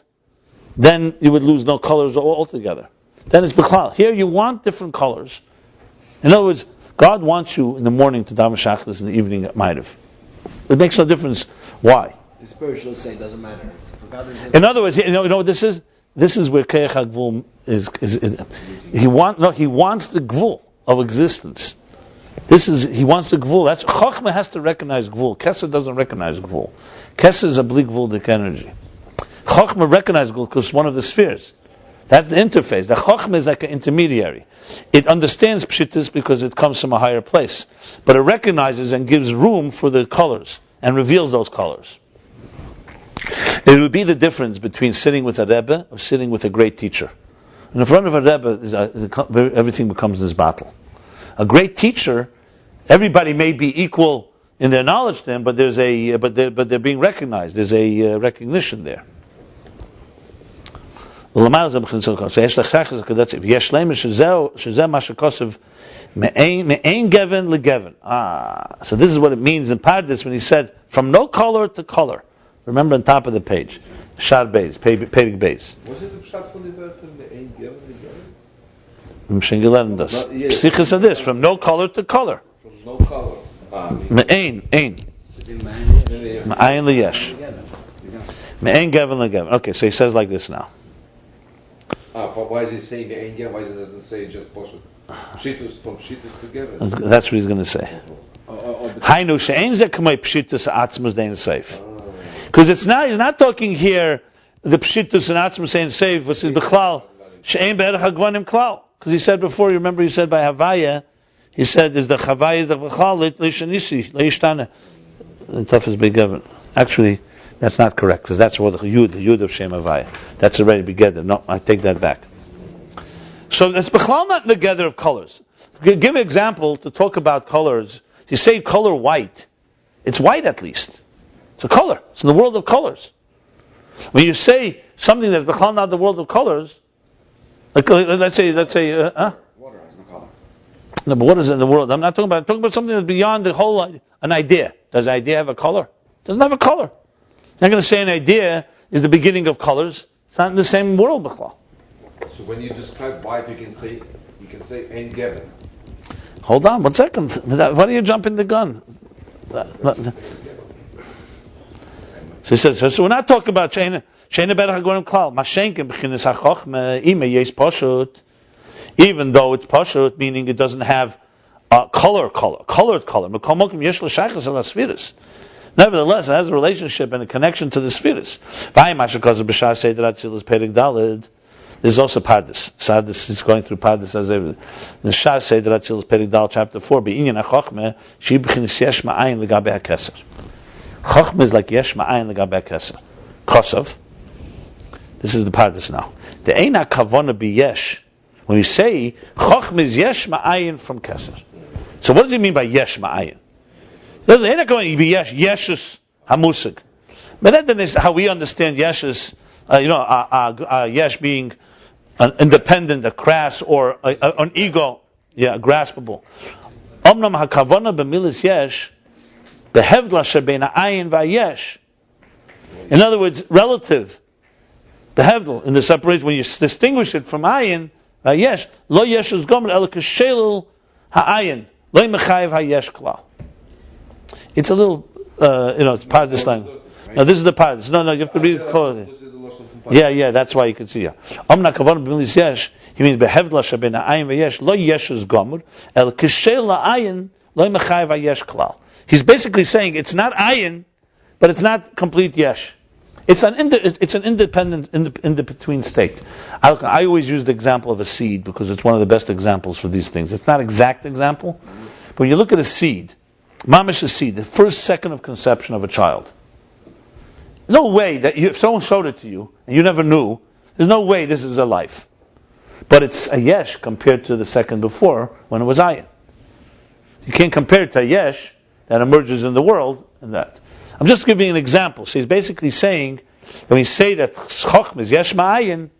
[SPEAKER 1] then you would lose no colors altogether. Then it's B'chlal. Here you want different colors. In other words, God wants you in the morning to daven Shachris, in the evening at Ma'ariv. It makes no difference. Why?
[SPEAKER 2] The spiritual say doesn't matter.
[SPEAKER 1] In other words, you know what this is? This is where Keich HaGvul is. He wants the Gvul of existence. He wants the Gvul. That's Chochmah has to recognize Gvul. Keser doesn't recognize Gvul. Keser is a bleak Gvuldik energy. Chochmah recognizes Gvul because it's one of the spheres. That's the interface. The Chochmah is like an intermediary. It understands Pshittis because it comes from a higher place. But it recognizes and gives room for the colors and reveals those colors. It would be the difference between sitting with a Rebbe or sitting with a great teacher. In front of a Rebbe, everything becomes this battle. A great teacher, everybody may be equal in their knowledge to him, but there's but they're being recognized. There's a recognition there. So this is what it means in Pardes when he said from no color to color. Remember on top of the page, Shar Beis, Perik Beis.
[SPEAKER 4] Was it the pshat from the word me'ein geven legeven?
[SPEAKER 1] Psichas of this from no color to color.
[SPEAKER 4] From no color.
[SPEAKER 1] Me'ein, ein. Ayin liyesh. Me'ein geven legeven. Okay, so he says like this now.
[SPEAKER 4] Why is he saying me'ein geven? Why doesn't say just poshut? Pshitus from pshitus to geven.
[SPEAKER 1] That's what he's going to say. Hainu she'ein ze k'may pshitus atzmus dein seif. Because he's not talking here the pshitus and atzmus dein seif, which is b'chlal she'ein be'erach hagvanim klal. Because he said before, you remember he said by Havaya, he said is the Havaya is the b'chlal le'ishanisi le'ishtana. The tough is begiven. Actually, that's not correct because that's what the Yud of Shem Havaya. That's already together. No, I take that back. So that's b'chlal not together of colors. Give an example to talk about colors. You say color white, it's white at least. It's a color. It's in the world of colors. When you say something that's b'chlal not the world of colors, like, let's say,
[SPEAKER 2] Water has no color.
[SPEAKER 1] No, but what is it in the world? I'm talking about something that's beyond the whole, an idea. Does an idea have a color? It doesn't have a color. I'm not going to say an idea is the beginning of colors. It's not in the same world, b'chlal.
[SPEAKER 4] So when you describe white, you can say ein geven.
[SPEAKER 1] Hold on, 1 second. Why do you jump in the gun? So he says, so we're not talking about Sheina Berach HaGorim Klal. Mashenkin b'chinas ha'chochma ime yes poshut. Even though it's poshut, meaning it doesn't have colored color. Mekomokim yesh l'shaychus al ha'sfiris. Nevertheless, it has a relationship and a connection to the spheres. There's also Pardes. Sardis is going through Pardes as everything. The Shah Seder Atzilus Perik Dal chapter 4. Be'inyan ha'chochmeh she b'chinas yesh ma'ayin l'gabe ha'keser. Chochmeh is like yesh ma'ayin l'gabe ha'keser. Kosov. This is the Pardes now. The eina kavona b'yesh. When you say chochmeh is yesh ma'ayin from keser. So what does he mean by yesh ma'ayin? There's eina kavona b'yesh yeshus hamusig. But then is how we understand yeshus. Yesh being an independent, a crass, or an ego, graspable. Omnam hakavana b'milis yesh, behevdla shebein ha'ayin v'yesh. In other words, relative, behevdla, in the separation, when you distinguish it from ayin, v'yesh, lo yesh is gomer, el k'shelul ha'ayin, lo mechayev ha'yesh klal. It's a little, it's part of this language. No, this is the part. No, you have to read it closely. Yeah, that's why you can see. Omna kavan b'milis yesh. He means behevdla shebein ha'ayin v'yesh lo yesh is gomer el kishel la'ayin lo mechayev ha'yesh klal. He's basically saying it's not ayin, but it's not complete yesh. It's an independent, in the between state. I always use the example of a seed because it's one of the best examples for these things. It's not exact example, but when you look at a seed, mamish a seed, the first second of conception of a child. No way that if someone showed it to you and you never knew, there's no way this is a life. But it's a yesh compared to the second before when it was ayin. You can't compare it to a yesh that emerges in the world and that. I'm just giving you an example. So he's basically saying, when we say that chochmah is yesh ma'ayin,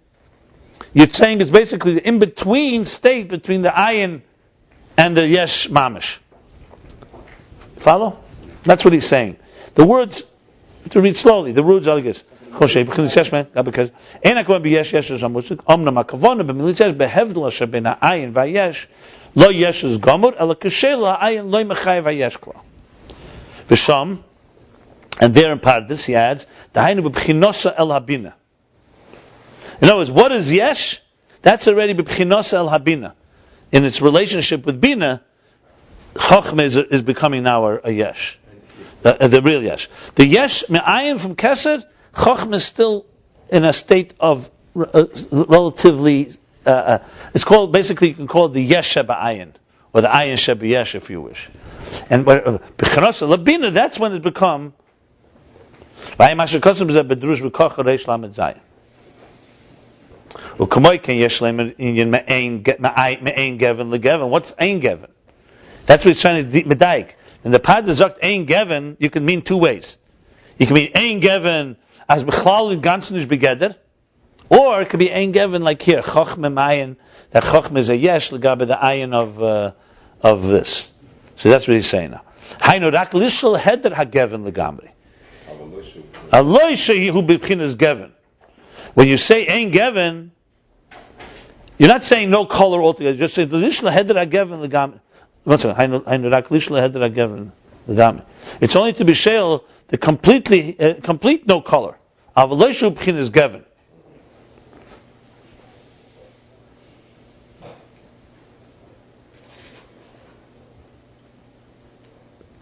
[SPEAKER 1] you're saying it's basically the in-between state between the ayin and the yesh mamish. Follow? That's what he's saying. The words, to read slowly, the words are like this. Choshe, b'chinas yesh man, because enak going be yesh yesh zamusik, omnam hakavona b'milis yesh behevdla shebein ha'ayin v'yesh lo yesh is gomer ela k'shel ha'ayin lo mechayev ha'yesh klal. V'sham, and there in Pardes he adds, Dahainu b'bchinosa el habina. In other words, what is yesh? That's already b'bchinosa el habina. In its relationship with bina, chochmah is becoming now a yesh. The real yesh. The yesh me'ayin from keser, chochmah is still in a state of relatively. It's called, basically you can call it the yesh sheba'ayin or the ayin shebeyesh if you wish. And b'chinosa labina, that's when it become. Jacobson is a bedrush v'kocha reish lamed zayin. U'kamoy ken yesh leim in me'ayin geven legeven. What's ayin geven? That's what he's trying to medaik. And the pad is Ein Gevin, you can mean two ways. You can mean Ein Gevin as Bechlal in Ganznish Begeder, or it could be Ein Gevin like here, Chochmeh Ayin, that Chochmeh is a Yesh, Legabe the Ayin of this. So that's what he's saying now. Hainu rak lishal heder hagevin legamri. Aloi shehu b'chinas gevin. When you say Ein Gevin, you're not saying no color altogether. You're just saying lishal heder hagevin legamri. One second. Hainu rak lishal heder hagevin legamri. It's only to be shale the complete no color. Aloi shehu b'chinas gevin.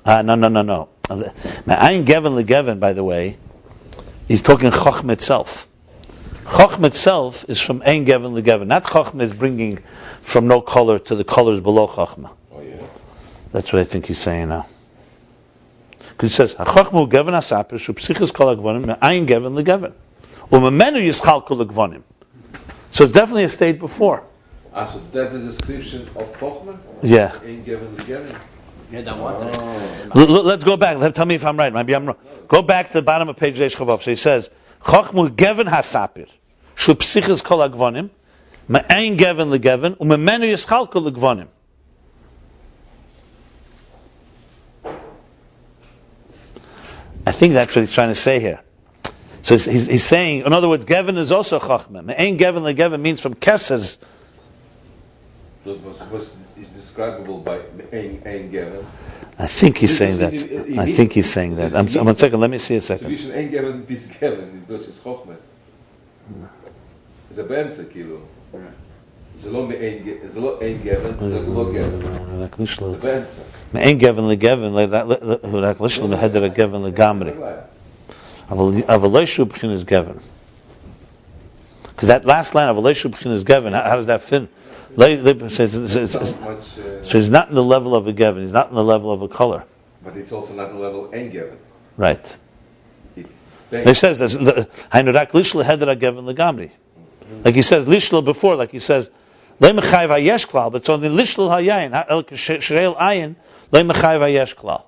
[SPEAKER 1] No. Ayin Gevin legevin, by the way, he's talking Chochmah itself. Chochmah itself is from Ayin Gevin legevin. Not Chochmah is bringing from no color to the colors below Chochmah.
[SPEAKER 4] Oh yeah.
[SPEAKER 1] That's what I think he's saying now. Because he says, HaChochmah Gevin HaSapir Shupsichas Kol HaGvonim Ayin Gevin legevin. Umemenu Yischalku legvonim. So it's definitely a state before.
[SPEAKER 4] So that's a description of Chochmah?
[SPEAKER 1] Yeah.
[SPEAKER 4] Ayin Gevin legevin.
[SPEAKER 1] Let's go back. Tell me if I'm right. Maybe I'm wrong. Go back to the bottom of page Reish Chavav. So he says, Chochmu Gevin HaSapir, Shu Psichas Kol HaGvonim, Ma'ayin Gevin LeGevin, U'memenu Yischalku LeGvonim. I think that's what he's trying to say here. So he's saying, in other words, Gevin is also Chochmah. Ma'ayin Gevin LeGevin means from Kesers.
[SPEAKER 4] Is describable by Ein Gevin.
[SPEAKER 1] I think he's saying that. I think he's saying that. I'm 1 second. Let me see a second.
[SPEAKER 4] So Ein Gevin bis Gevin. Das ist Chochmah. זה באמצע כאילו. זה לא Ein Gevin, זה לא Gevin. זה באמצע.
[SPEAKER 1] Ein Gevin לגevin, רק לשלום להדר הגevin לגמרי. אבל לא ישו בחינת גevin. Because that last line of Aleshu b'chinas gevin, how does that fit? So he's not in the level of a gevin. He's not in the level of a color.
[SPEAKER 4] But it's also not in the level of Ein Gevin.
[SPEAKER 1] Right.
[SPEAKER 4] It's.
[SPEAKER 1] He says Hainurak lishla heder gevin legamri. Like he says lishla before. Like he says leimachayv hayesh klal, but it's only lishla hayayin el k'sheil ayin leimachayv hayesh klal.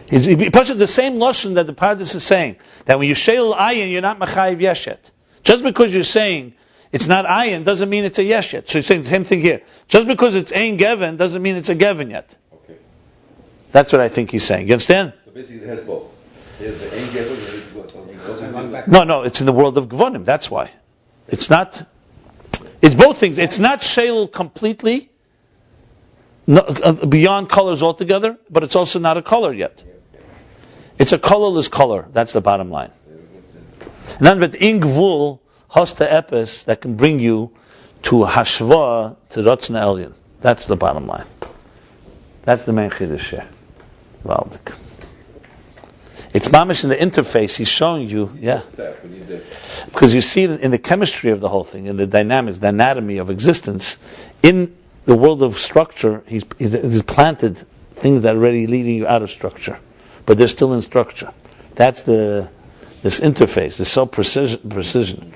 [SPEAKER 1] He puts it the same lashon that the Pardes is saying, that when you sheil ayin, you're not machayiv yeshet. Just because you're saying it's not ayin doesn't mean it's a yesh yet. So he's saying the same thing here. Just because it's Ein Gevin doesn't mean it's a Gevin yet.
[SPEAKER 4] Okay.
[SPEAKER 1] That's what I think he's saying. You understand?
[SPEAKER 4] So basically it has both. It has the Ein Gevin and it's
[SPEAKER 1] No, it's in the world of Gvonim. That's why. It's not. It's both things. It's not sheil completely, beyond colors altogether, but it's also not a color yet. It's a colorless color. That's the bottom line. None but in Gvul hosta epis that can bring you to hashva to rotzna elyon. That's the bottom line. That's the main chiddush here. Valdik. It's mamish in the interface. He's showing you, yeah, because you see it in the chemistry of the whole thing, in the dynamics, the anatomy of existence. In the world of structure, he's planted things that are already leading you out of structure, but they're still in structure. That's this interface, this so precision.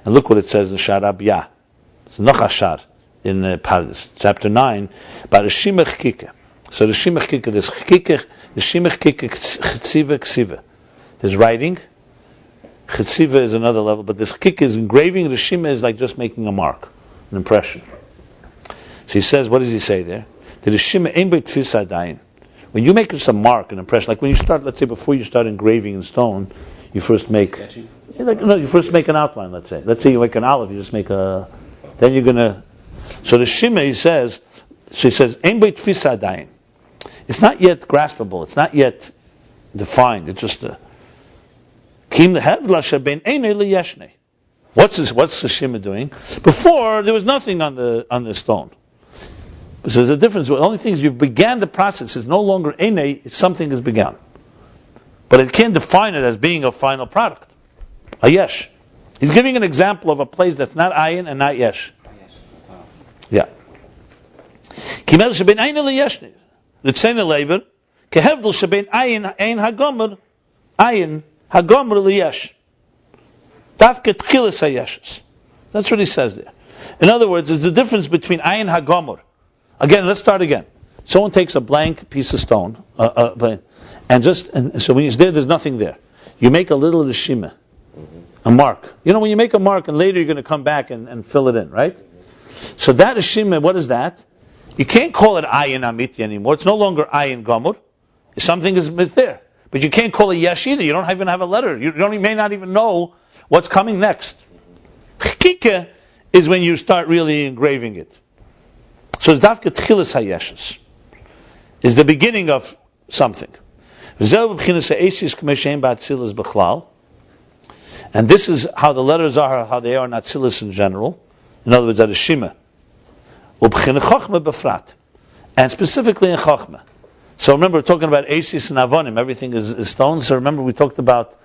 [SPEAKER 1] And look what it says in Sharab Yah. It's noch Ashar in Pardes, chapter 9, about Rishimah Chkike. So Rishimah Chkike, there's Chkike, Rishimah Chkike, Chitziva, Ksiva. There's writing, Chitziva is another level, but this Chkike is engraving, Rishimah is like just making a mark, an impression. So he says, what does he say there? The Rishimah ein beit tfisa dayin. When you make just a mark, an impression, like when you start, let's say before you start engraving in stone, you first make, you first make an outline, let's say. Let's say you make an olive, you just make a, then you're gonna, so the Shima, he says, ein beit tfisa dayin. It's not yet graspable, it's not yet defined, it's just a, kim lehevla sheben einei liyeshne. What's the Shima doing? Before, there was nothing on the stone. So there's a difference. The only thing is you've began the process. It's no longer ene, something has begun. But it can't define it as being a final product. A yesh. He's giving an example of a place that's not ayin and not yesh. Yeah. Kimel sheben ayin liyeshne. L'tzein leiber kehevdel sheben ayin hagomer liyesh. Dafke tchilas hayeshes. That's what he says there. In other words, there's a difference between Ayin HaGomor. Again, let's start again. Someone takes a blank piece of stone, and so when you there's nothing there. You make a little rishima, a mark. You know, when you make a mark, and later you're going to come back and fill it in, right? So that rishima, what is that? You can't call it Ayin Amiti anymore. It's no longer Ayin Gomor. Something is there. But you can't call it Yesh either. You don't even have a letter. You may not even know what's coming next. Chikike is when you start really engraving it. So it's Dafka Tchilas HaYeshes. Is the beginning of something. And this is how the letters are, how they are in Atzilus in general. In other words, at a Shima. And specifically in Chochmah. So remember, we're talking about Asis and Avonim. Everything is stone. So remember, we talked about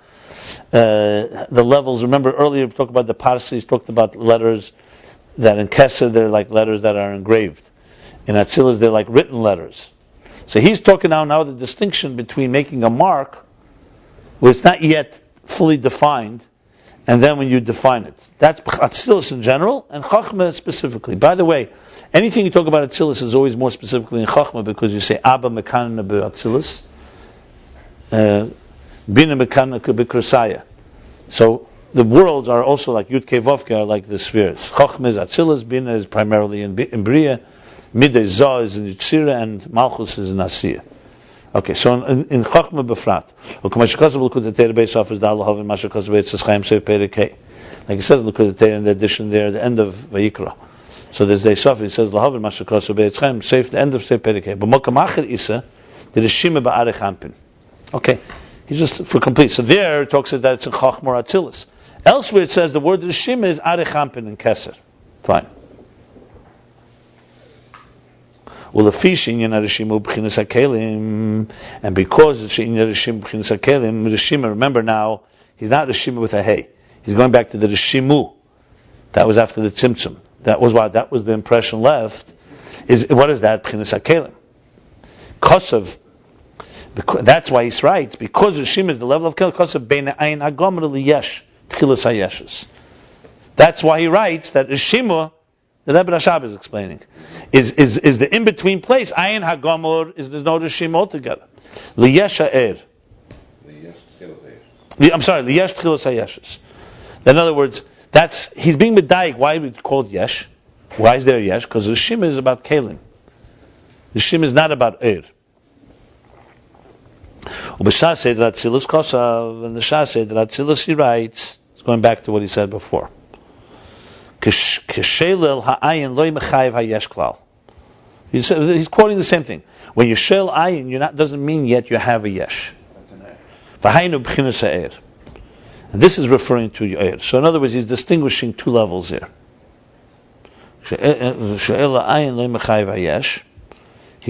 [SPEAKER 1] the levels. Remember earlier, we talked about the Parsis, talked about letters that in Kesser, they're like letters that are engraved. In Atzilus, they're like written letters. So he's talking now the distinction between making a mark, where it's not yet fully defined, and then when you define it. That's Atzilus in general, and Chochmah specifically. By the way, anything you talk about Atzilus is always more specifically in Chochmah, because you say Abba Mekanna Be'Atzilus, Bina Mekanna Be'Kursaya. So the worlds are also like Yud Kei Vav Kei are like the spheres. Chochmah is Atzilus, Bina is primarily in Bria, Midei Zah is in Yitzira, and Malchus is in Asiya. Okay, so in Chochmah Befrat, like it says in the addition there, the end of Vayikra. So there's the Sof, it says Lahavin Mashakasu Be'etzchaim, safe the end of Seif Perikei. But Mokamacher Isa, the Rishima Ba'arech Hampin. Okay, he's just for complete. So there it talks that it's in Chochmah or Atzilus. Elsewhere it says the word Rishima is Arech Hampin in Keser. Fine. Well, the fishing in Rishima B'chinas HaKelim, and because it's in Rishima B'chinas HaKelim, Rishima, remember now, he's not Rishima with a hey. He's going back to the Rishimu. That was after the Tzimtzum. That was why. That was the impression left. What is that? B'chinas HaKelim. Kosav. That's why he writes, because Rishima is the level of Kelim, Kosav Bein Ayin HaGomor Liyesh Tchilas HaYeshes. That's why he writes that Rishima, the Rebbe Rashab is explaining, is the in-between place. Ayin HaGomor there's no Rishima altogether. Liyesh HaEr. I'm sorry, Liyesh Tchilas HaYeshes. In other words, he's being medayik. Why is it called Yesh? Why is there Yesh? Because the Shima is about Kelim. The Shima is not about Er. And the Shah said that Atzilus he writes, it's going back to what he said before. He's quoting the same thing. When you shel ayin, doesn't mean yet you have a Yesh. And this is referring to Yair. So in other words, he's distinguishing two levels here. He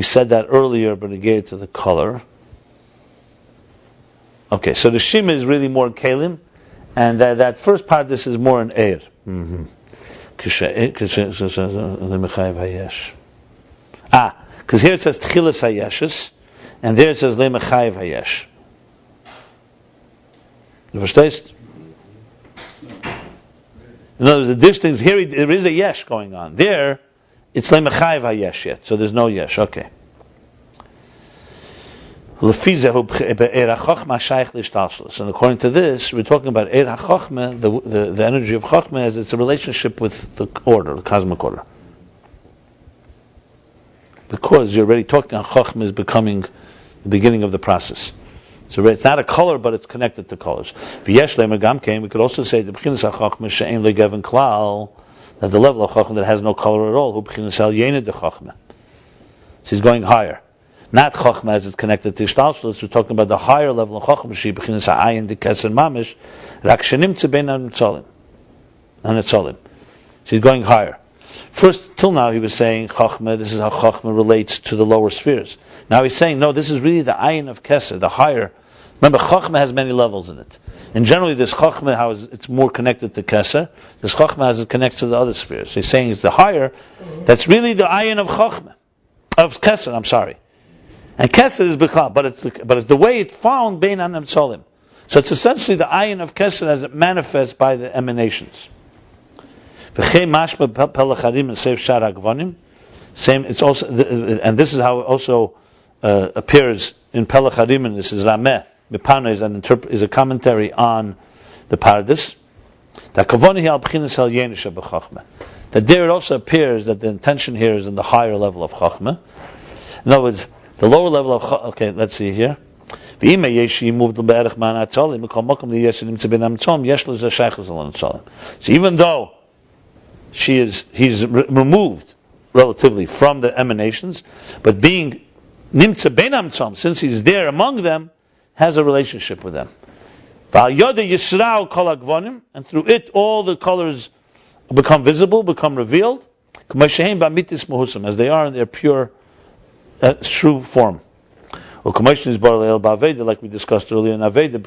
[SPEAKER 1] said that earlier, but he gave it to the color. Okay, so the Shima is really more in Kelim, and that first part, this is more in Eir. Because here it says Tchilas HaYeshes, and there it says Le'mechayev HaYesh. You understand? In other words, the difference here, there is a Yesh going on. There, it's Le'mechayev HaYesh yet, so there's no Yesh. Okay. And according to this, we're talking about Eir HaChochmah, the energy of Chochmah, as it's a relationship with the order, the cosmic order. Because you're already talking about Chochmah is becoming the beginning of the process. So it's not a color, but it's connected to colors. We could also say that the level of Chochmah that has no color at all. So he's going higher. Not Chochmah as it's connected to Ishtalshalos. We're talking about the higher level of Chochmah. She b'chinas ha'ayin d'keser mamish. Rak shenim tzebein ha'netzolim. So he's going higher. First, till now, he was saying Chochmah. This is how Chochmah relates to the lower spheres. Now he's saying no. This is really the ayin of keser, the higher. Remember, Chochmah has many levels in it, and generally, this Chochmah how it's more connected to keser. This Chochmah as it connects to the other spheres. So he's saying it's the higher. That's really the ayin of Chochmah, of keser. I'm sorry. And Keser is Bechal, but it's the way it's found Bein Anam Tzolim. So it's essentially the ayin of Keser as it manifests by the emanations. V'chei mashma pelacharim and seif shar hagvanim. Same. It's also, and this is how it also appears in Pelacharim, and this is Rameh. Mipana is a commentary on the Pardes. That there it also appears that the intention here is in the higher level of Chachma. In other words, the lower level of Chachma. Okay, let's see here. So even though he's removed relatively from the emanations, but being nimtza bein hamtzom, since he's there among them, has a relationship with them. And through it, all the colors become visible, become revealed, as they are in their pure, true form. Like we discussed earlier in Aveda,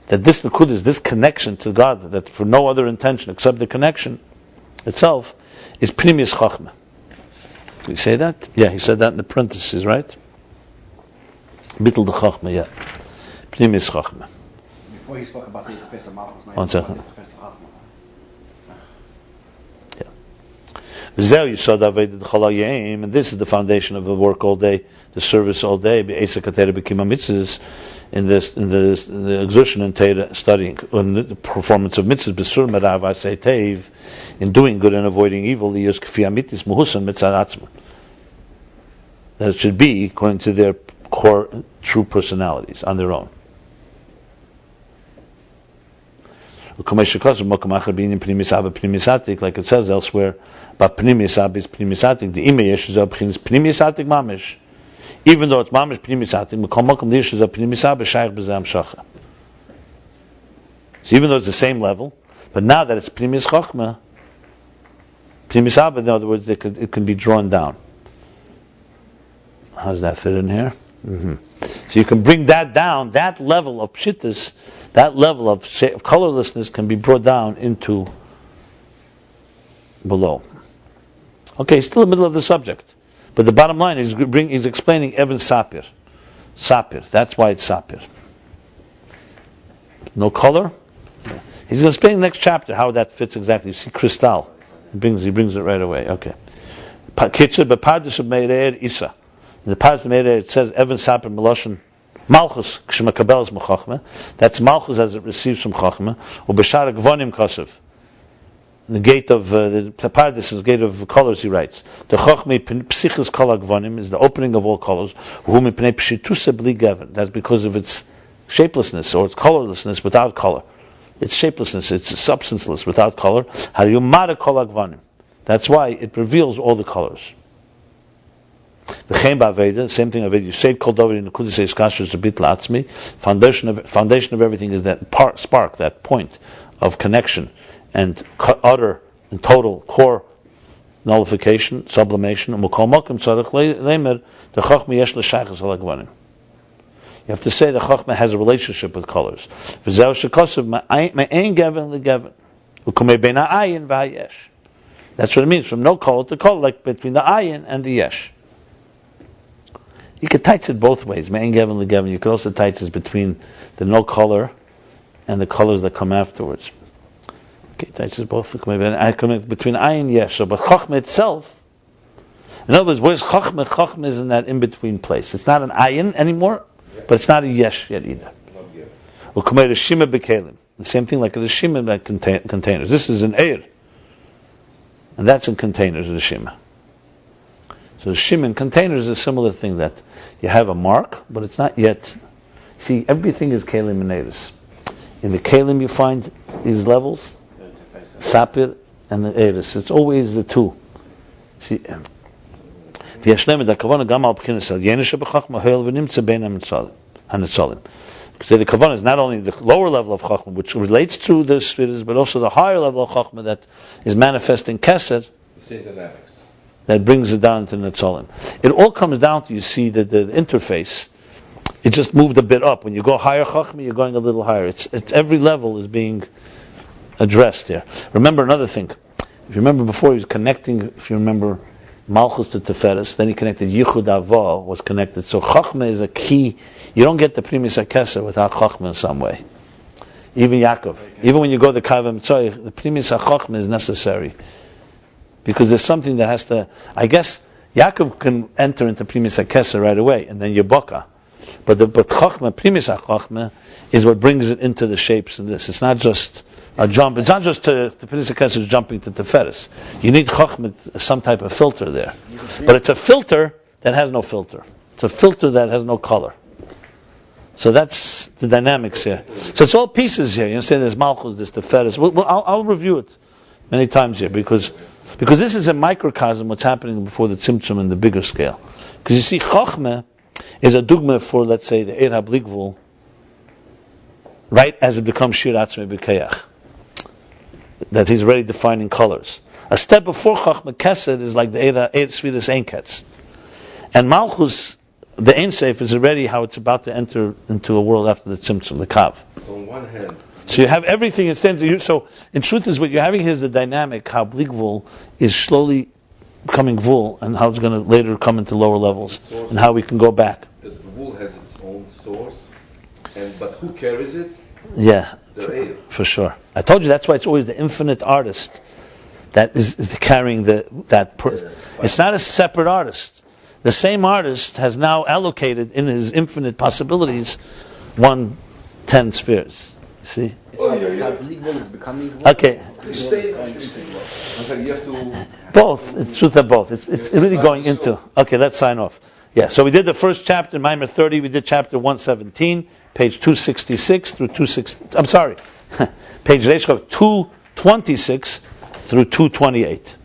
[SPEAKER 1] that this Nakudas, this connection to God, that for no other intention except the connection itself, is Pnimius Chachma. Did he say that? Yeah, he said that in the parentheses, right? Bittul de Chachma, yeah. Pnimius Chachma.
[SPEAKER 2] Before he spoke about the interface of Malchus,
[SPEAKER 1] one second.
[SPEAKER 2] The interface of Chachma.
[SPEAKER 1] And this is the foundation of the work all day, the service all day, in the exertion and studying, in the performance of mitzvahs, in doing good and avoiding evil, that it should be according to their core true personalities on their own. Like it says elsewhere, but Pnimius Ab is Pnimius Atik. The Imeyesh is Pnimius Atik Mamish. Even though it's Mamish Pnimius Atik, Mekom the issues of Pnimius Ab is Shaykh B'Zam Shacha. So even though it's the same level, but now that it's Pnimius Chachma, Pnimius Ab, in other words, it can be drawn down. How does that fit in here? Mm-hmm. So you can bring that down, that level of pshittus, that level of colorlessness can be brought down into below. Okay, still in the middle of the subject. But the bottom line is he's explaining Evan Sapir. Sapir, that's why it's Sapir. No color? He's going to explain the next chapter how that fits exactly. You see Crystal. He brings it right away. Okay. Kitzer, but Pardes of Meireir Isa. In the Pardes of Meireir it says Evan Sapir Meloshin Malchus Kshmakabel Mechachma. That's Malchus as it receives from Chachma. Or Beshar Gvonim Kosev. The gate of the Pardes is the gate of colors. He writes, the Chachmei Psichis Kol Gvonim is the opening of all colors. That's because of its shapelessness or its colorlessness without color. Its shapelessness, it's substanceless without color. That's why it reveals all the colors. Same thing Aveda. You say Kol David in the Kudus says Kashrus a bit la'atzmi. Foundation of everything is that spark, that point of connection and utter and total core nullification, sublimation. You have to say the Chachma has a relationship with colors. That's what it means, from no color to color, like between the ayin and the yesh. You could tights it both ways. You could also tights it between the no color and the colors that come afterwards. Okay, tights it both between ayin and yesh. So, but Chachma itself, in other words, where's Chachma? Chachma is in that in-between place. It's not an ayin anymore, but it's not a yesh yet either. The same thing like a shima in containers. This is an eir, and that's in containers, the shima. So the shima in containers is a similar thing, that you have a mark, but it's not yet. See, everything is kelim and eiris. In the kelim you find these levels, sapir and the eiris. It's always the two. See, because the kavanah is not only the lower level of chachma, which relates to the spheres, but also the higher level of chachma that is manifesting kesed,
[SPEAKER 4] the same dynamics,
[SPEAKER 1] that brings it down to netzolim. It all comes down to, you see, that the interface, it just moved a bit up. When you go higher chachma, you're going a little higher. It's every level is being addressed here. Remember another thing. If you remember before, he was connecting, if you remember, Malchus to Teferes, then he connected Yichud Ava was connected. So Chachma is a key. You don't get the Primus HaKeser without Chachma in some way. even Yaakov. Even when you go to Kavim Tzoy, the Primis HaChochma is necessary. Because there's something that has to, I guess, Yaakov can enter into Primis HaKeser right away, and then Yeboka. But Chochma, Primis HaChochma, is what brings it into the shapes of this. It's not just a jump. It's not just to Primis HaKeser jumping to Teferis. You need Chochma, some type of filter there. But it's a filter that has no filter. It's a filter that has no color. So that's the dynamics here. So it's all pieces here. You understand? There's Malchus, there's Teferis. I'll review it many times here because this is a microcosm what's happening before the Tzimtzum in the bigger scale. Because you see, Chochmah is a dogma for, let's say, the Eir HaBligvul, right as it becomes Shir Atzmei B'Kayach. That he's already defining colors. A step before Chochmah Kesed is like the Eir Sfiras Einketz. And Malchus, the Ein Seif, is already how it's about to enter into a world after the Tzimtzum, the Kav.
[SPEAKER 4] So on one hand,
[SPEAKER 1] so you have everything instead. So in truth, is what you're having here is the dynamic how Bligvul is slowly becoming Gvul, and how it's going to later come into lower levels, and how we can go back.
[SPEAKER 4] The Gvul has its own source, but who carries it?
[SPEAKER 1] Yeah,
[SPEAKER 4] The
[SPEAKER 1] for sure. I told you that's why it's always the infinite artist that is carrying It's not a separate artist. The same artist has now allocated in his infinite possibilities 1/10 spheres. See?
[SPEAKER 2] It's how Bligvul is becoming.
[SPEAKER 1] Okay.
[SPEAKER 4] You have to.
[SPEAKER 1] Both. It's truth of both. It's really going into. Okay, let's sign off. Yeah. So we did the first chapter, Maimer 30. We did chapter 117, page 266 through 260. I'm sorry, page 226 through 228.